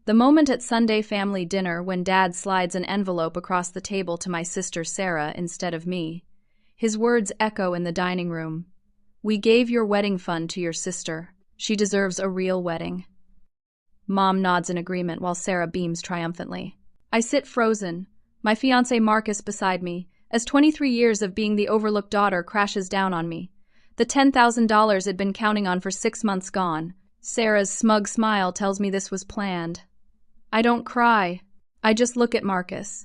The moment at Sunday family dinner when Dad slides an envelope across the table to my sister Sarah instead of me. His words echo in the dining room. "We gave your wedding fund to your sister. She deserves a real wedding." Mom nods in agreement while Sarah beams triumphantly. I sit frozen, my fiancé Marcus beside me, as 23 years of being the overlooked daughter crashes down on me. The $10,000 I'd been counting on for 6 months gone. Sarah's smug smile tells me this was planned. I don't cry. I just look at Marcus.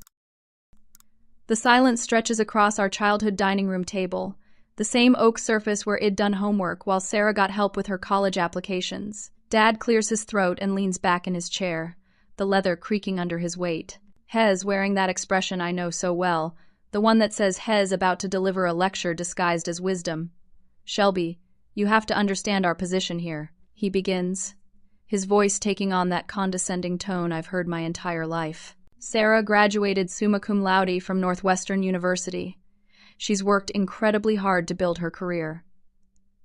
The silence stretches across our childhood dining room table, the same oak surface where I'd done homework while Sarah got help with her college applications. Dad clears his throat and leans back in his chair, the leather creaking under his weight. Hez wearing that expression I know so well, the one that says Hez about to deliver a lecture disguised as wisdom. "Shelby, you have to understand our position here," he begins, his voice taking on that condescending tone I've heard my entire life. Sarah graduated summa cum laude from Northwestern University. She's worked incredibly hard to build her career.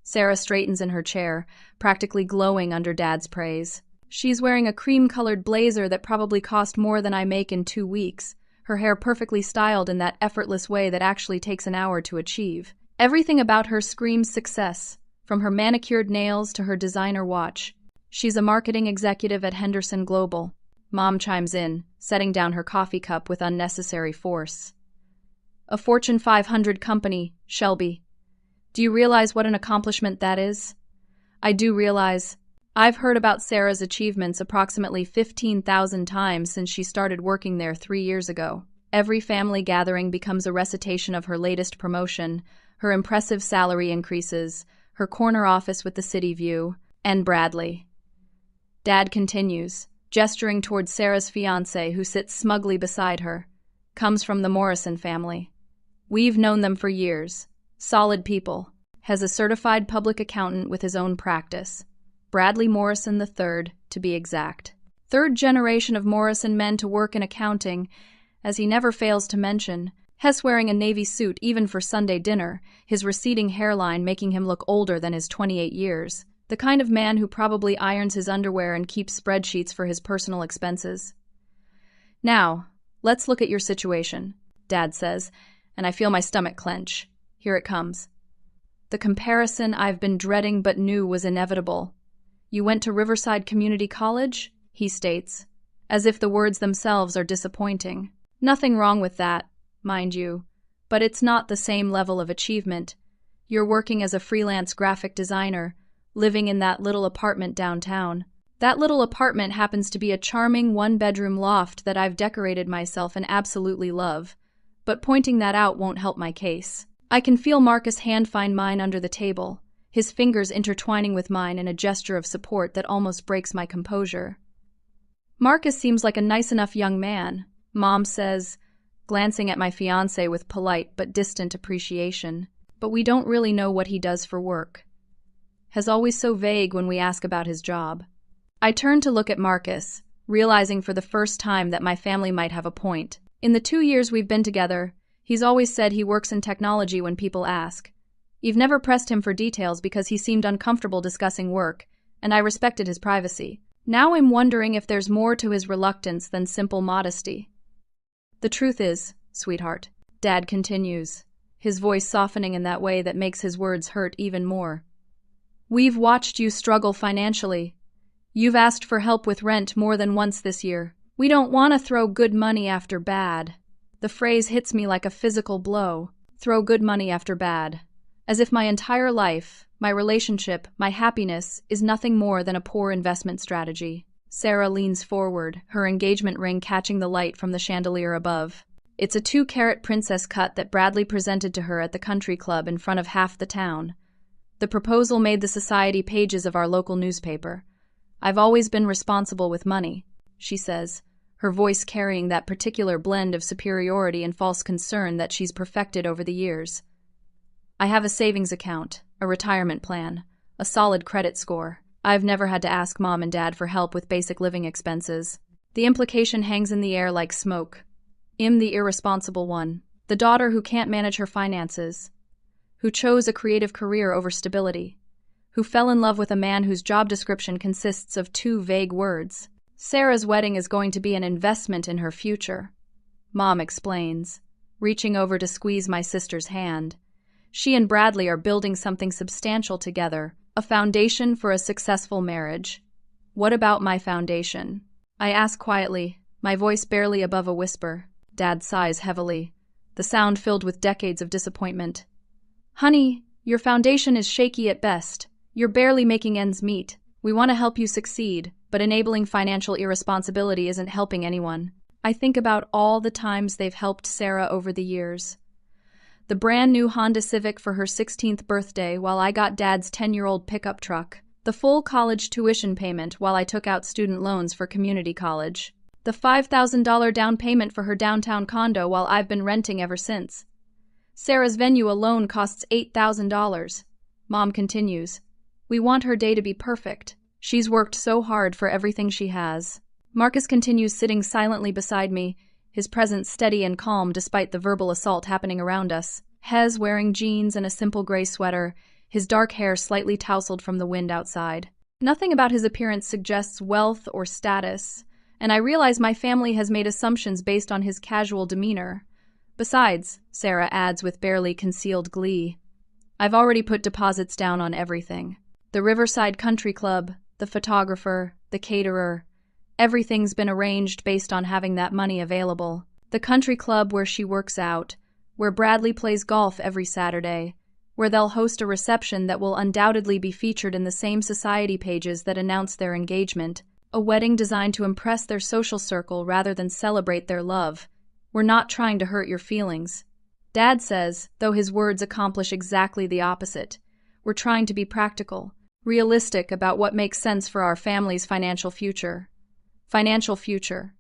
Sarah straightens in her chair, practically glowing under Dad's praise. She's wearing a cream-colored blazer that probably cost more than I make in 2 weeks, her hair perfectly styled in that effortless way that actually takes an hour to achieve. Everything about her screams success, from her manicured nails to her designer watch. She's a marketing executive at Henderson Global. Mom chimes in, setting down her coffee cup with unnecessary force. "A Fortune 500 company, Shelby. Do you realize what an accomplishment that is?" "I do realize. I've heard about Sarah's achievements approximately 15,000 times since she started working there 3 years ago. Every family gathering becomes a recitation of her latest promotion, her impressive salary increases, her corner office with the city view, and Bradley." Dad continues, gesturing toward Sarah's fiancé who sits smugly beside her. "Comes from the Morrison family. We've known them for years. Solid people. Has a certified public accountant with his own practice. Bradley Morrison III, to be exact. Third generation of Morrison men to work in accounting, as he never fails to mention. Hess wearing a navy suit even for Sunday dinner, his receding hairline making him look older than his 28 years. The kind of man who probably irons his underwear and keeps spreadsheets for his personal expenses. "Now, let's look at your situation," Dad says, and I feel my stomach clench. Here it comes. "The comparison I've been dreading but knew was inevitable. You went to Riverside Community College?" he states, as if the words themselves are disappointing. Nothing wrong with that, mind you, but it's not the same level of achievement. You're working as a freelance graphic designer, living in that little apartment downtown. That little apartment happens to be a charming one-bedroom loft that I've decorated myself and absolutely love, but pointing that out won't help my case. I can feel Marcus' hand find mine under the table, his fingers intertwining with mine in a gesture of support that almost breaks my composure. "Marcus seems like a nice enough young man," Mom says, glancing at my fiancé with polite but distant appreciation. "But we don't really know what he does for work. Has always so vague when we ask about his job." I turn to look at Marcus, realizing for the first time that my family might have a point. In the 2 years we've been together, he's always said he works in technology when people ask. You've never pressed him for details because he seemed uncomfortable discussing work, and I respected his privacy. Now I'm wondering if there's more to his reluctance than simple modesty. "The truth is, sweetheart," Dad continues, his voice softening in that way that makes his words hurt even more. "We've watched you struggle financially. You've asked for help with rent more than once this year. We don't want to throw good money after bad." The phrase hits me like a physical blow. Throw good money after bad. As if my entire life, my relationship, my happiness is nothing more than a poor investment strategy. Sarah leans forward, her engagement ring catching the light from the chandelier above. It's a 2-carat princess cut that Bradley presented to her at the country club in front of half the town. The proposal made the society pages of our local newspaper. "I've always been responsible with money," she says, her voice carrying that particular blend of superiority and false concern that she's perfected over the years. "I have a savings account, a retirement plan, a solid credit score. I've never had to ask Mom and Dad for help with basic living expenses." The implication hangs in the air like smoke. I'm the irresponsible one, the daughter who can't manage her finances, who chose a creative career over stability, who fell in love with a man whose job description consists of 2 vague words. Sarah's wedding is going to be an investment in her future, Mom explains, reaching over to squeeze my sister's hand. She and Bradley are building something substantial together, a foundation for a successful marriage. What about my foundation? I ask quietly, my voice barely above a whisper. Dad sighs heavily, the sound filled with decades of disappointment. Honey, your foundation is shaky at best. You're barely making ends meet. We want to help you succeed, but enabling financial irresponsibility isn't helping anyone. I think about all the times they've helped Sarah over the years. The brand new Honda Civic for her 16th birthday while I got Dad's 10-year-old pickup truck. The full college tuition payment while I took out student loans for community college. The $5,000 down payment for her downtown condo while I've been renting ever since. Sarah's venue alone costs $8,000. Mom continues. We want her day to be perfect. She's worked so hard for everything she has. Marcus continues sitting silently beside me, his presence steady and calm despite the verbal assault happening around us. Hez wearing jeans and a simple gray sweater, his dark hair slightly tousled from the wind outside. Nothing about his appearance suggests wealth or status, and I realize my family has made assumptions based on his casual demeanor. Besides, Sarah adds with barely concealed glee, I've already put deposits down on everything. The Riverside Country Club, the photographer, the caterer. Everything's been arranged based on having that money available. The country club where she works out, where Bradley plays golf every Saturday, where they'll host a reception that will undoubtedly be featured in the same society pages that announce their engagement, a wedding designed to impress their social circle rather than celebrate their love. We're not trying to hurt your feelings. Dad says, though his words accomplish exactly the opposite. We're trying to be practical, realistic about what makes sense for our family's financial future. Financial future.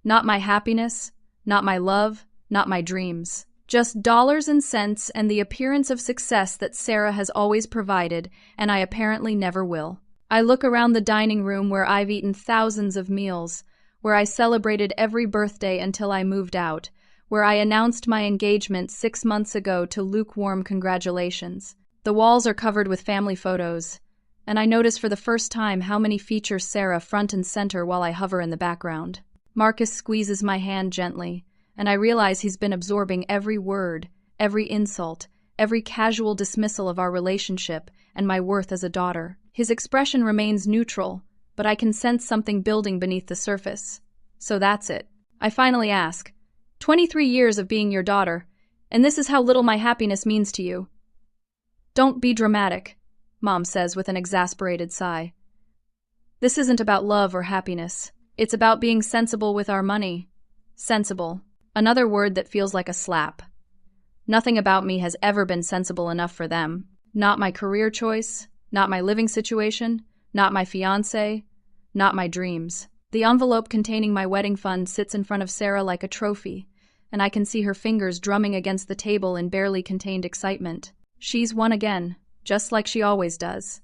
Not my happiness, not my love, not my dreams. Just dollars and cents and the appearance of success that Sarah has always provided, and I apparently never will. I look around the dining room where I've eaten thousands of meals, where I celebrated every birthday until I moved out, where I announced my engagement 6 months ago to lukewarm congratulations. The walls are covered with family photos, and I notice for the first time how many feature Sarah front and center while I hover in the background. Marcus squeezes my hand gently, and I realize he's been absorbing every word, every insult, every casual dismissal of our relationship and my worth as a daughter. His expression remains neutral, but I can sense something building beneath the surface. So that's it. I finally ask, 23 years of being your daughter, and this is how little my happiness means to you. Don't be dramatic, Mom says with an exasperated sigh. This isn't about love or happiness. It's about being sensible with our money. Sensible. Another word that feels like a slap. Nothing about me has ever been sensible enough for them. Not my career choice, not my living situation, not my fiancé, not my dreams. The envelope containing my wedding fund sits in front of Sarah like a trophy, and I can see her fingers drumming against the table in barely contained excitement. She's won again, just like she always does.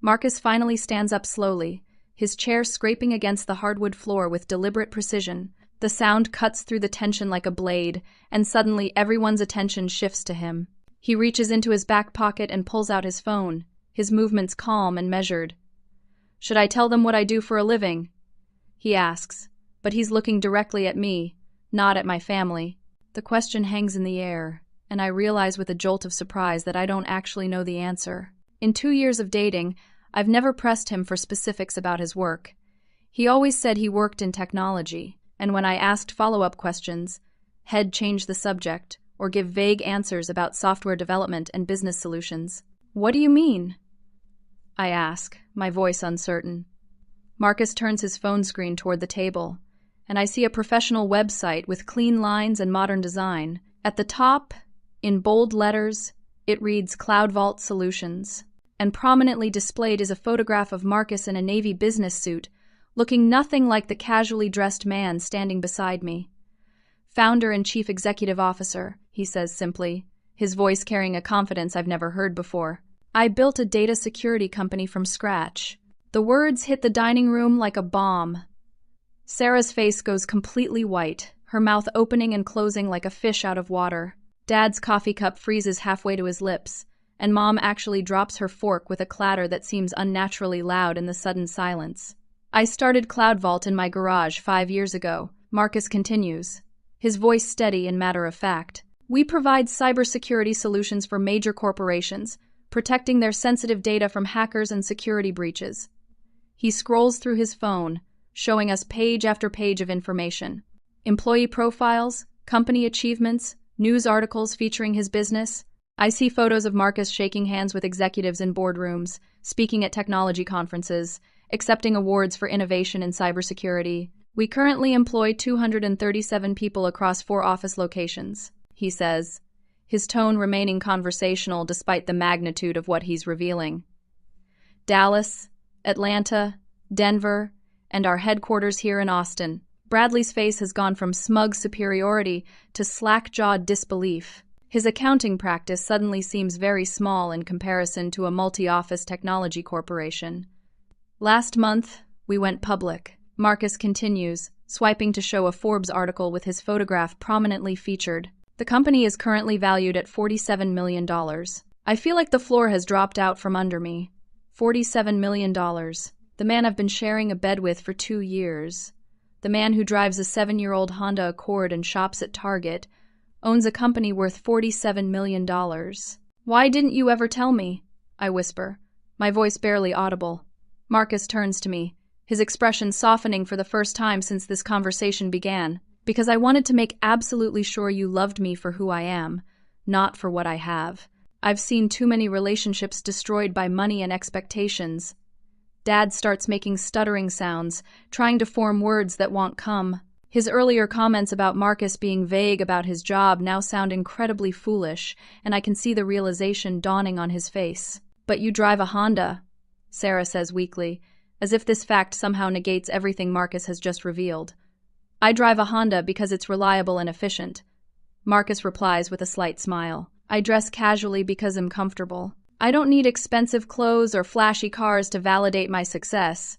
Marcus finally stands up slowly, his chair scraping against the hardwood floor with deliberate precision. The sound cuts through the tension like a blade, and suddenly everyone's attention shifts to him. He reaches into his back pocket and pulls out his phone, his movements calm and measured. Should I tell them what I do for a living? He asks, but he's looking directly at me, not at my family. The question hangs in the air, and I realize with a jolt of surprise that I don't actually know the answer. In 2 years of dating, I've never pressed him for specifics about his work. He always said he worked in technology, and when I asked follow-up questions, he'd change the subject or give vague answers about software development and business solutions. What do you mean? I ask, my voice uncertain. Marcus turns his phone screen toward the table, and I see a professional website with clean lines and modern design. At the top, in bold letters, it reads Cloud Vault Solutions, and prominently displayed is a photograph of Marcus in a navy business suit, looking nothing like the casually dressed man standing beside me. Founder and Chief Executive Officer, he says simply, his voice carrying a confidence I've never heard before. I built a data security company from scratch. The words hit the dining room like a bomb. Sarah's face goes completely white, her mouth opening and closing like a fish out of water. Dad's coffee cup freezes halfway to his lips, and Mom actually drops her fork with a clatter that seems unnaturally loud in the sudden silence. I started Cloud Vault in my garage 5 years ago, Marcus continues, his voice steady and matter-of-fact. We provide cybersecurity solutions for major corporations, protecting their sensitive data from hackers and security breaches. He scrolls through his phone, showing us page after page of information. Employee profiles, company achievements, news articles featuring his business. I see photos of Marcus shaking hands with executives in boardrooms, speaking at technology conferences, accepting awards for innovation in cybersecurity. We currently employ 237 people across 4 office locations, he says, his tone remaining conversational despite the magnitude of what he's revealing. Dallas, Atlanta, Denver, and our headquarters here in Austin. Bradley's face has gone from smug superiority to slack-jawed disbelief. His accounting practice suddenly seems very small in comparison to a multi-office technology corporation. Last month, we went public. Marcus continues, swiping to show a Forbes article with his photograph prominently featured. The company is currently valued at $47 million. I feel like the floor has dropped out from under me. $47 million. The man I've been sharing a bed with for 2 years. The man who drives a 7-year-old Honda Accord and shops at Target owns a company worth $47 million. Why didn't you ever tell me? I whisper, my voice barely audible. Marcus turns to me, his expression softening for the first time since this conversation began. Because I wanted to make absolutely sure you loved me for who I am, not for what I have. I've seen too many relationships destroyed by money and expectations. Dad starts making stuttering sounds, trying to form words that won't come. His earlier comments about Marcus being vague about his job now sound incredibly foolish, and I can see the realization dawning on his face. But you drive a Honda, Sarah says weakly, as if this fact somehow negates everything Marcus has just revealed. I drive a Honda because it's reliable and efficient. Marcus replies with a slight smile. I dress casually because I'm comfortable. I don't need expensive clothes or flashy cars to validate my success.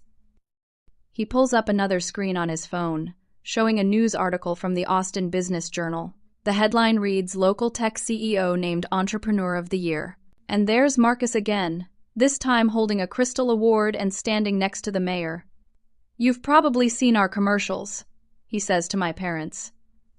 He pulls up another screen on his phone, showing a news article from the Austin Business Journal. The headline reads, Local Tech CEO named Entrepreneur of the Year. And there's Marcus again, this time holding a crystal award and standing next to the mayor. You've probably seen our commercials, he says to my parents.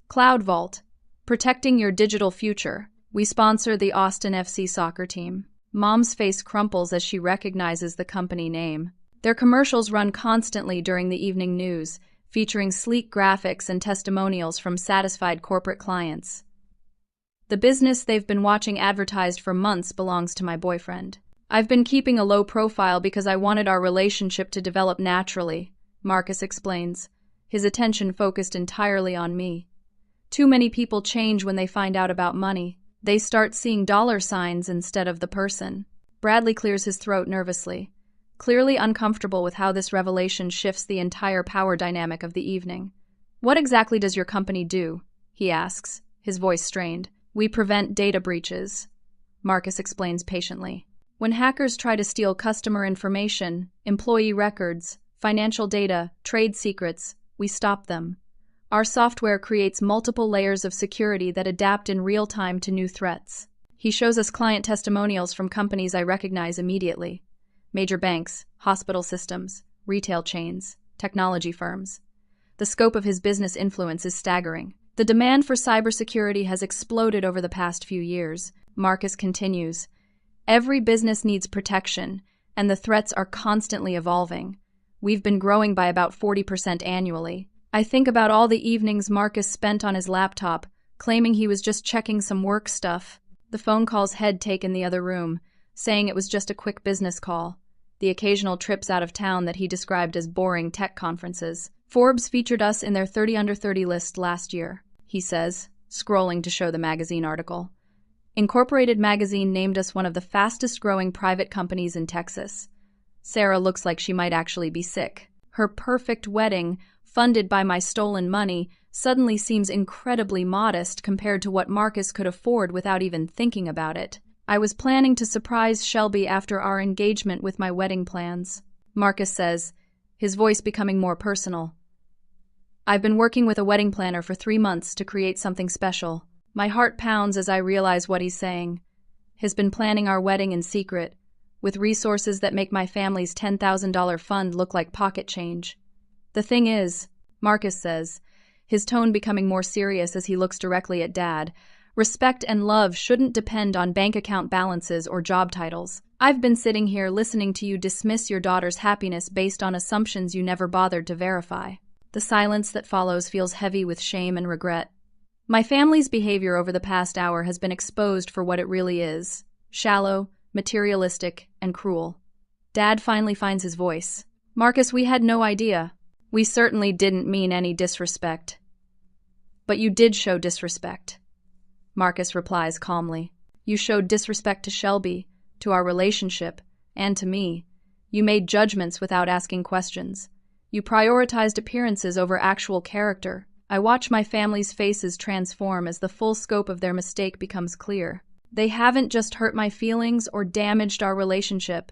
Cloud Vault, protecting your digital future. We sponsor the Austin FC soccer team. Mom's face crumples as she recognizes the company name. Their commercials run constantly during the evening news, featuring sleek graphics and testimonials from satisfied corporate clients. The business they've been watching advertised for months belongs to my boyfriend. I've been keeping a low profile because I wanted our relationship to develop naturally, Marcus explains, his attention focused entirely on me. Too many people change when they find out about money. They start seeing dollar signs instead of the person. Bradley clears his throat nervously, clearly uncomfortable with how this revelation shifts the entire power dynamic of the evening. What exactly does your company do? He asks, his voice strained. We prevent data breaches, Marcus explains patiently. When hackers try to steal customer information, employee records, financial data, trade secrets, we stop them. Our software creates multiple layers of security that adapt in real time to new threats. He shows us client testimonials from companies I recognize immediately. Major banks, hospital systems, retail chains, technology firms. The scope of his business influence is staggering. The demand for cybersecurity has exploded over the past few years. Marcus continues. Every business needs protection, and the threats are constantly evolving. We've been growing by about 40% annually. I think about all the evenings Marcus spent on his laptop, claiming he was just checking some work stuff. The phone call's head take in the other room, saying it was just a quick business call. The occasional trips out of town that he described as boring tech conferences. Forbes featured us in their 30 under 30 list last year, he says, scrolling to show the magazine article. Incorporated magazine named us one of the fastest-growing private companies in Texas. Sarah looks like she might actually be sick. Her perfect wedding, funded by my stolen money, suddenly seems incredibly modest compared to what Marcus could afford without even thinking about it. I was planning to surprise Shelby after our engagement with my wedding plans, Marcus says, his voice becoming more personal. I've been working with a wedding planner for 3 months to create something special. My heart pounds as I realize what he's saying. He's been planning our wedding in secret, with resources that make my family's $10,000 fund look like pocket change. The thing is, Marcus says, his tone becoming more serious as he looks directly at Dad, respect and love shouldn't depend on bank account balances or job titles. I've been sitting here listening to you dismiss your daughter's happiness based on assumptions you never bothered to verify. The silence that follows feels heavy with shame and regret. My family's behavior over the past hour has been exposed for what it really is: shallow, materialistic, and cruel. Dad finally finds his voice. Marcus, we had no idea. We certainly didn't mean any disrespect. But you did show disrespect. Marcus replies calmly. You showed disrespect to Shelby, to our relationship, and to me. You made judgments without asking questions. You prioritized appearances over actual character. I watch my family's faces transform as the full scope of their mistake becomes clear. They haven't just hurt my feelings or damaged our relationship.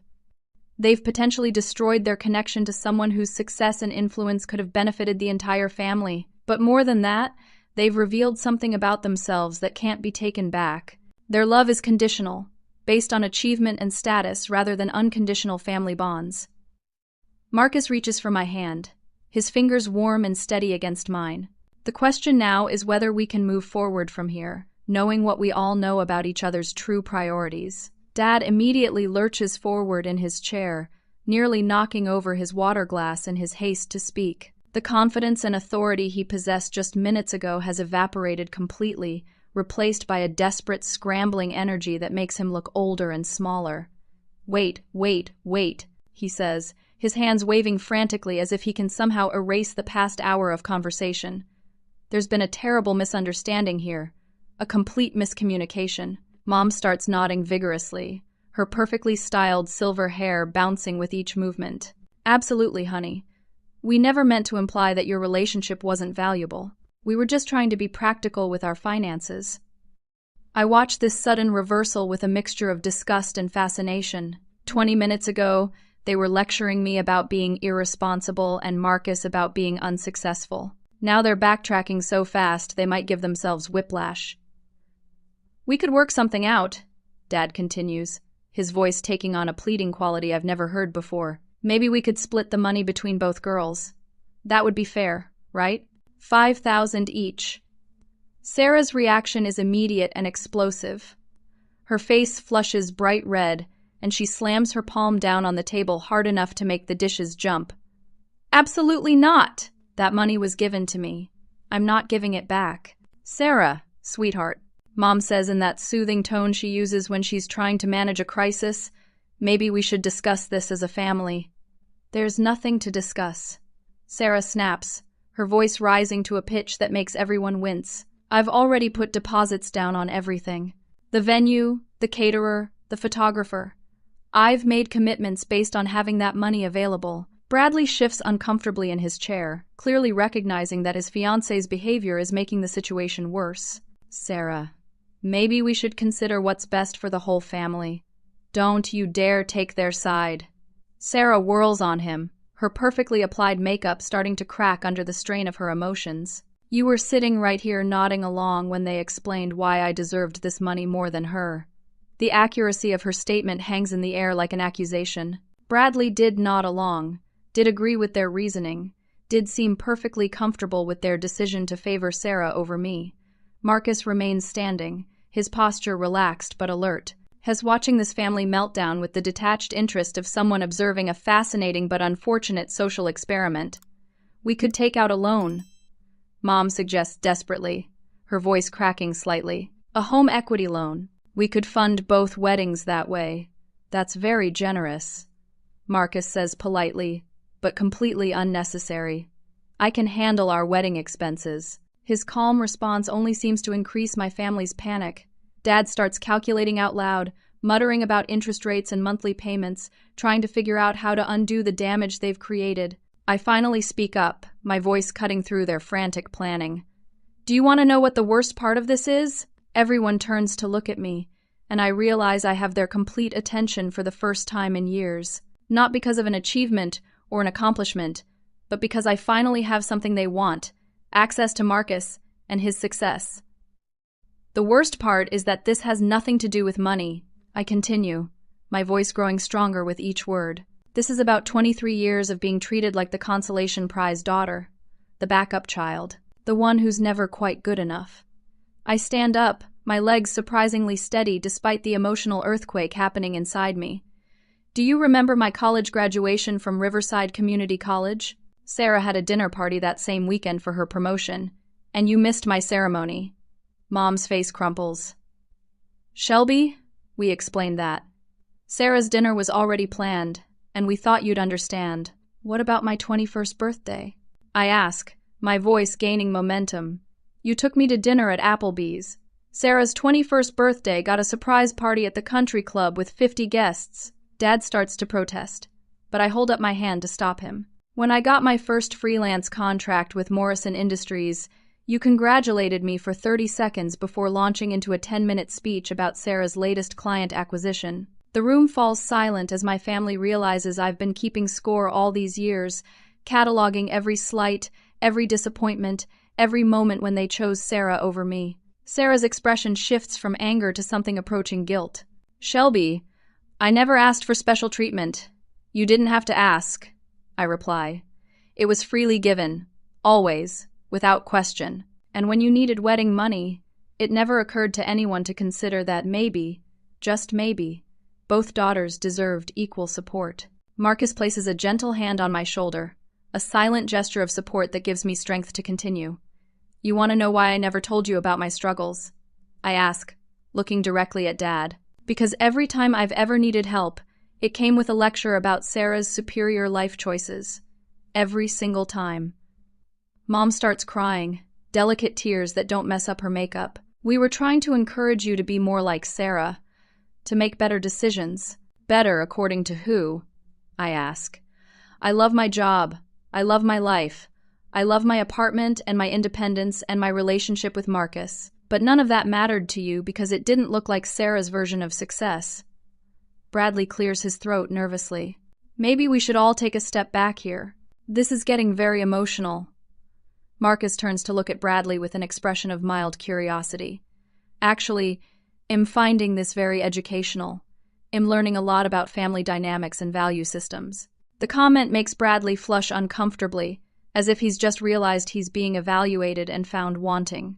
They've potentially destroyed their connection to someone whose success and influence could have benefited the entire family. But more than that, they've revealed something about themselves that can't be taken back. Their love is conditional, based on achievement and status rather than unconditional family bonds. Marcus reaches for my hand, his fingers warm and steady against mine. The question now is whether we can move forward from here, knowing what we all know about each other's true priorities. Dad immediately lurches forward in his chair, nearly knocking over his water glass in his haste to speak. The confidence and authority he possessed just minutes ago has evaporated completely, replaced by a desperate, scrambling energy that makes him look older and smaller. Wait, he says, his hands waving frantically as if he can somehow erase the past hour of conversation. There's been a terrible misunderstanding here, a complete miscommunication. Mom starts nodding vigorously, her perfectly styled silver hair bouncing with each movement. Absolutely, honey. We never meant to imply that your relationship wasn't valuable. We were just trying to be practical with our finances. I watched this sudden reversal with a mixture of disgust and fascination. 20 minutes ago, they were lecturing me about being irresponsible and Marcus about being unsuccessful. Now they're backtracking so fast they might give themselves whiplash. We could work something out, Dad continues, his voice taking on a pleading quality I've never heard before. Maybe we could split the money between both girls. That would be fair, right? $5,000 each. Sarah's reaction is immediate and explosive. Her face flushes bright red, and she slams her palm down on the table hard enough to make the dishes jump. Absolutely not! That money was given to me. I'm not giving it back. Sarah, sweetheart, Mom says in that soothing tone she uses when she's trying to manage a crisis, maybe we should discuss this as a family. There's nothing to discuss. Sarah snaps, her voice rising to a pitch that makes everyone wince. I've already put deposits down on everything. The venue, the caterer, the photographer. I've made commitments based on having that money available. Bradley shifts uncomfortably in his chair, clearly recognizing that his fiancé's behavior is making the situation worse. Sarah, maybe we should consider what's best for the whole family. Don't you dare take their side. Sarah whirls on him, her perfectly applied makeup starting to crack under the strain of her emotions. You were sitting right here nodding along when they explained why I deserved this money more than her. The accuracy of her statement hangs in the air like an accusation. Bradley did nod along, did agree with their reasoning, did seem perfectly comfortable with their decision to favor Sarah over me. Marcus remains standing, his posture relaxed but alert, as watching this family meltdown with the detached interest of someone observing a fascinating but unfortunate social experiment. We could take out a loan, Mom suggests desperately, her voice cracking slightly. A home equity loan. We could fund both weddings that way. That's very generous, Marcus says politely, but completely unnecessary. I can handle our wedding expenses. His calm response only seems to increase my family's panic. Dad starts calculating out loud, muttering about interest rates and monthly payments, trying to figure out how to undo the damage they've created. I finally speak up, my voice cutting through their frantic planning. Do you want to know what the worst part of this is? Everyone turns to look at me, and I realize I have their complete attention for the first time in years. Not because of an achievement or an accomplishment, but because I finally have something they want, access to Marcus and his success. The worst part is that this has nothing to do with money, I continue, my voice growing stronger with each word. This is about 23 years of being treated like the consolation prize daughter, the backup child, the one who's never quite good enough. I stand up, my legs surprisingly steady despite the emotional earthquake happening inside me. Do you remember my college graduation from Riverside Community College? Sarah had a dinner party that same weekend for her promotion, and you missed my ceremony. Mom's face crumples. Shelby? We explained that. Sarah's dinner was already planned, and we thought you'd understand. What about my 21st birthday? I ask, my voice gaining momentum. You took me to dinner at Applebee's. Sarah's 21st birthday got a surprise party at the country club with 50 guests. Dad starts to protest, but I hold up my hand to stop him. When I got my first freelance contract with Morrison Industries, you congratulated me for 30 seconds before launching into a 10-minute speech about Sarah's latest client acquisition. The room falls silent as my family realizes I've been keeping score all these years, cataloging every slight, every disappointment, every moment when they chose Sarah over me. Sarah's expression shifts from anger to something approaching guilt. Shelby, I never asked for special treatment. You didn't have to ask, I reply. It was freely given, always, without question. And when you needed wedding money, it never occurred to anyone to consider that maybe, just maybe, both daughters deserved equal support. Marcus places a gentle hand on my shoulder, a silent gesture of support that gives me strength to continue. You want to know why I never told you about my struggles? I ask, looking directly at Dad. Because every time I've ever needed help, it came with a lecture about Sarah's superior life choices. Every single time. Mom starts crying, delicate tears that don't mess up her makeup. We were trying to encourage you to be more like Sarah, to make better decisions. Better according to who? I ask. I love my job. I love my life. I love my apartment and my independence and my relationship with Marcus. But none of that mattered to you because it didn't look like Sarah's version of success. Bradley clears his throat nervously. Maybe we should all take a step back here. This is getting very emotional. Marcus turns to look at Bradley with an expression of mild curiosity. Actually, I'm finding this very educational. I'm learning a lot about family dynamics and value systems. The comment makes Bradley flush uncomfortably, as if he's just realized he's being evaluated and found wanting.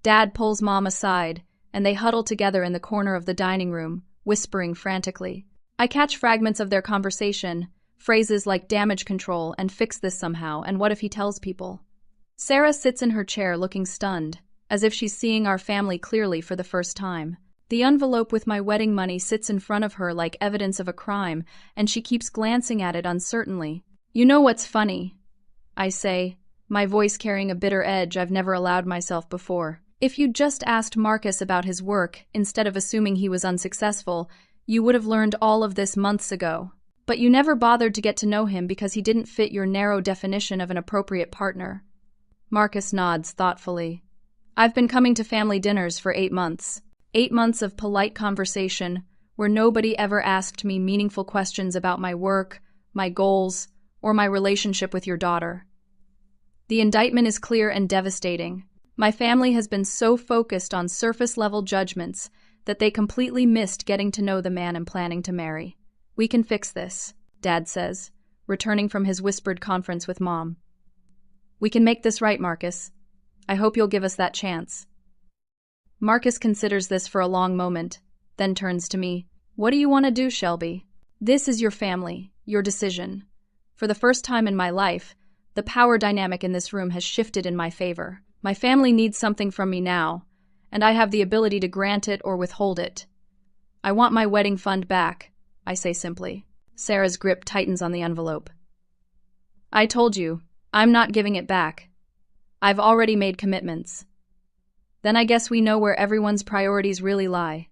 Dad pulls Mom aside, and they huddle together in the corner of the dining room, whispering frantically. I catch fragments of their conversation, phrases like damage control and fix this somehow, and what if he tells people? Sarah sits in her chair looking stunned, as if she's seeing our family clearly for the first time. The envelope with my wedding money sits in front of her like evidence of a crime, and she keeps glancing at it uncertainly. You know what's funny? I say, my voice carrying a bitter edge I've never allowed myself before. If you'd just asked Marcus about his work, instead of assuming he was unsuccessful, you would have learned all of this months ago. But you never bothered to get to know him because he didn't fit your narrow definition of an appropriate partner. Marcus nods thoughtfully. I've been coming to family dinners for 8 months. 8 months of polite conversation where nobody ever asked me meaningful questions about my work, my goals, or my relationship with your daughter. The indictment is clear and devastating. My family has been so focused on surface-level judgments that they completely missed getting to know the man I'm planning to marry. We can fix this, Dad says, returning from his whispered conference with Mom. We can make this right, Marcus. I hope you'll give us that chance. Marcus considers this for a long moment, then turns to me. What do you want to do, Shelby? This is your family, your decision. For the first time in my life, the power dynamic in this room has shifted in my favor. My family needs something from me now, and I have the ability to grant it or withhold it. I want my wedding fund back, I say simply. Sarah's grip tightens on the envelope. I told you, I'm not giving it back. I've already made commitments. Then I guess we know where everyone's priorities really lie.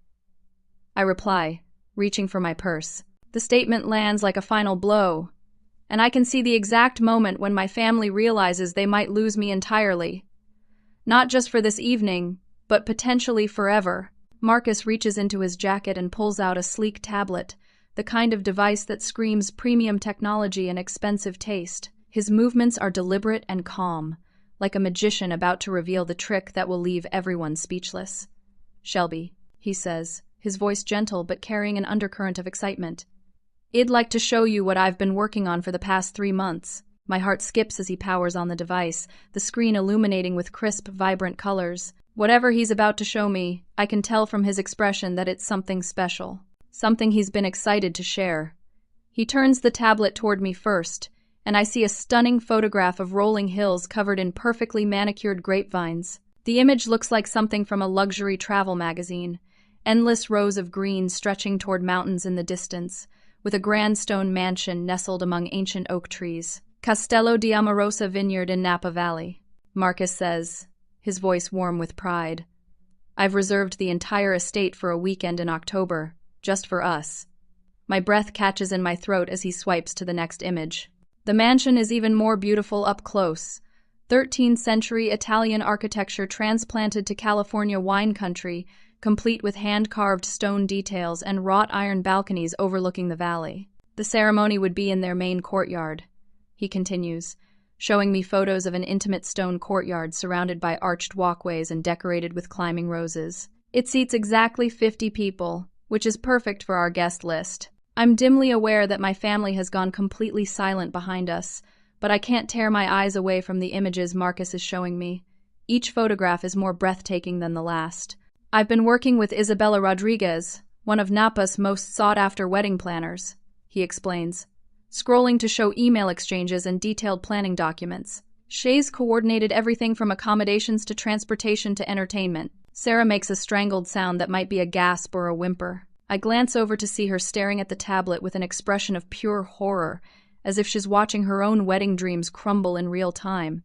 I reply, reaching for my purse. The statement lands like a final blow, and I can see the exact moment when my family realizes they might lose me entirely. Not just for this evening, but potentially forever. Marcus reaches into his jacket and pulls out a sleek tablet, the kind of device that screams premium technology and expensive taste. His movements are deliberate and calm, like a magician about to reveal the trick that will leave everyone speechless. Shelby, he says, his voice gentle but carrying an undercurrent of excitement. "I'd like to show you what I've been working on for the past 3 months." My heart skips as he powers on the device, the screen illuminating with crisp, vibrant colors. Whatever he's about to show me, I can tell from his expression that it's something special. Something he's been excited to share. He turns the tablet toward me first, and I see a stunning photograph of rolling hills covered in perfectly manicured grapevines. The image looks like something from a luxury travel magazine. Endless rows of green stretching toward mountains in the distance, with a grand stone mansion nestled among ancient oak trees. Castello di Amorosa Vineyard in Napa Valley, Marcus says, his voice warm with pride. "I've reserved the entire estate for a weekend in October, just for us." My breath catches in my throat as he swipes to the next image. The mansion is even more beautiful up close. 13th century Italian architecture transplanted to California wine country, complete with hand-carved stone details and wrought iron balconies overlooking the valley. The ceremony would be in their main courtyard, he continues, showing me photos of an intimate stone courtyard surrounded by arched walkways and decorated with climbing roses. It seats exactly 50 people, which is perfect for our guest list. I'm dimly aware that my family has gone completely silent behind us, but I can't tear my eyes away from the images Marcus is showing me. Each photograph is more breathtaking than the last. "I've been working with Isabella Rodriguez, one of Napa's most sought-after wedding planners," he explains, scrolling to show email exchanges and detailed planning documents. "Shay's coordinated everything from accommodations to transportation to entertainment." Sarah makes a strangled sound that might be a gasp or a whimper. I glance over to see her staring at the tablet with an expression of pure horror, as if she's watching her own wedding dreams crumble in real time.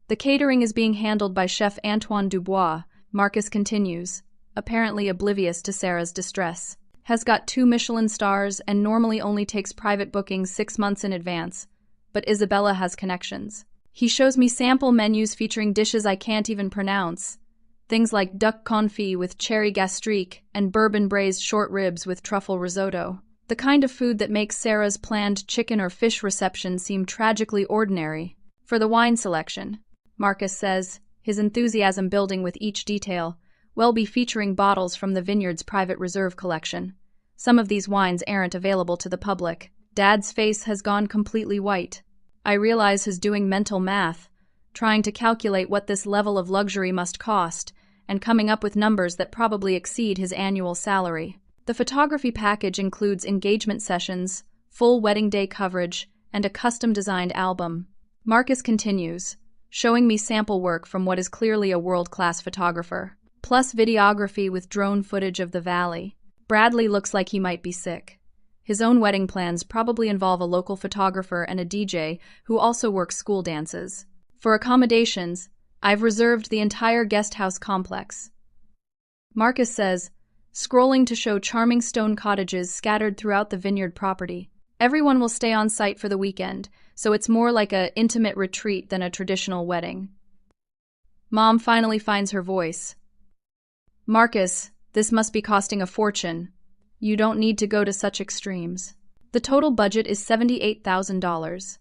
"The catering is being handled by Chef Antoine Dubois," Marcus continues, apparently oblivious to Sarah's distress. "Has got 2 Michelin stars and normally only takes private bookings 6 months in advance, but Isabella has connections." He shows me sample menus featuring dishes I can't even pronounce. Things like duck confit with cherry gastrique and bourbon-braised short ribs with truffle risotto. The kind of food that makes Sarah's planned chicken or fish reception seem tragically ordinary. For the wine selection, Marcus says, his enthusiasm building with each detail, we'll be featuring bottles from the vineyard's private reserve collection. Some of these wines aren't available to the public. Dad's face has gone completely white. I realize he's doing mental math, trying to calculate what this level of luxury must cost, and coming up with numbers that probably exceed his annual salary. The photography package includes engagement sessions, full wedding day coverage, and a custom-designed album. Marcus continues, showing me sample work from what is clearly a world-class photographer, plus videography with drone footage of the valley. Bradley looks like he might be sick. His own wedding plans probably involve a local photographer and a DJ who also works school dances. For accommodations, I've reserved the entire guest house complex. Marcus says, scrolling to show charming stone cottages scattered throughout the vineyard property. Everyone will stay on site for the weekend, so it's more like an intimate retreat than a traditional wedding. Mom finally finds her voice. "Marcus, this must be costing a fortune. You don't need to go to such extremes." The total budget is $78,000.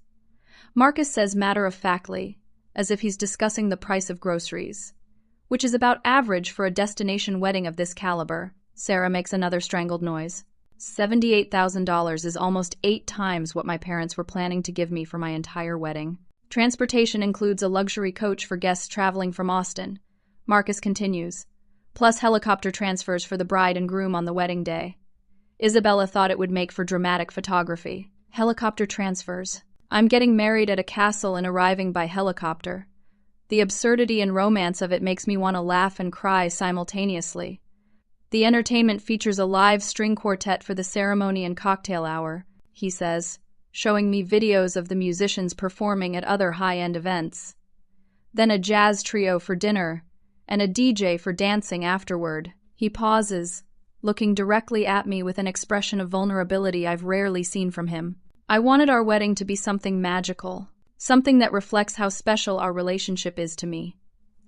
Marcus says matter-of-factly, as if he's discussing the price of groceries, which is about average for a destination wedding of this caliber. Sarah makes another strangled noise. $78,000 is almost 8 times what my parents were planning to give me for my entire wedding. Transportation includes a luxury coach for guests traveling from Austin. Marcus continues, plus helicopter transfers for the bride and groom on the wedding day. Isabella thought it would make for dramatic photography. Helicopter transfers. I'm getting married at a castle and arriving by helicopter. The absurdity and romance of it makes me want to laugh and cry simultaneously. The entertainment features a live string quartet for the ceremony and cocktail hour, he says, showing me videos of the musicians performing at other high-end events. Then a jazz trio for dinner, and a DJ for dancing afterward. He pauses, looking directly at me with an expression of vulnerability I've rarely seen from him. I wanted our wedding to be something magical, something that reflects how special our relationship is to me.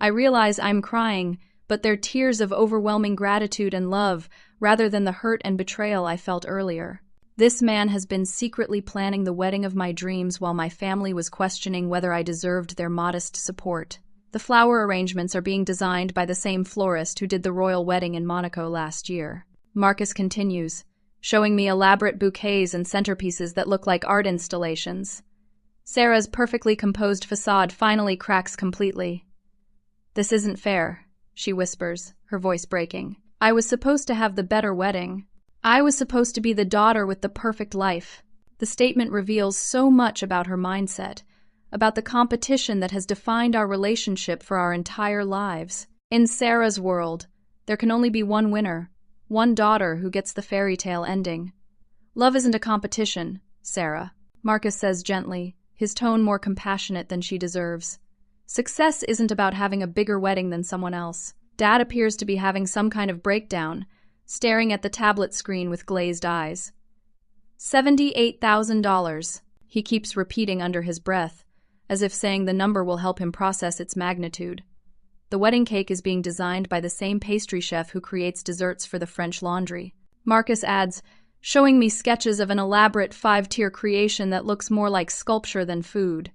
I realize I'm crying, but they're tears of overwhelming gratitude and love, rather than the hurt and betrayal I felt earlier. This man has been secretly planning the wedding of my dreams while my family was questioning whether I deserved their modest support. The flower arrangements are being designed by the same florist who did the royal wedding in Monaco last year. Marcus continues, showing me elaborate bouquets and centerpieces that look like art installations. Sarah's perfectly composed facade finally cracks completely. "This isn't fair," she whispers, her voice breaking. "I was supposed to have the better wedding. I was supposed to be the daughter with the perfect life." The statement reveals so much about her mindset, about the competition that has defined our relationship for our entire lives. In Sarah's world, there can only be one winner, one daughter who gets the fairy tale ending. "Love isn't a competition, Sarah," Marcus says gently, his tone more compassionate than she deserves. "Success isn't about having a bigger wedding than someone else." Dad appears to be having some kind of breakdown, staring at the tablet screen with glazed eyes. $78,000, he keeps repeating under his breath, as if saying the number will help him process its magnitude. The wedding cake is being designed by the same pastry chef who creates desserts for the French Laundry. Marcus adds, showing me sketches of an elaborate 5-tier creation that looks more like sculpture than food.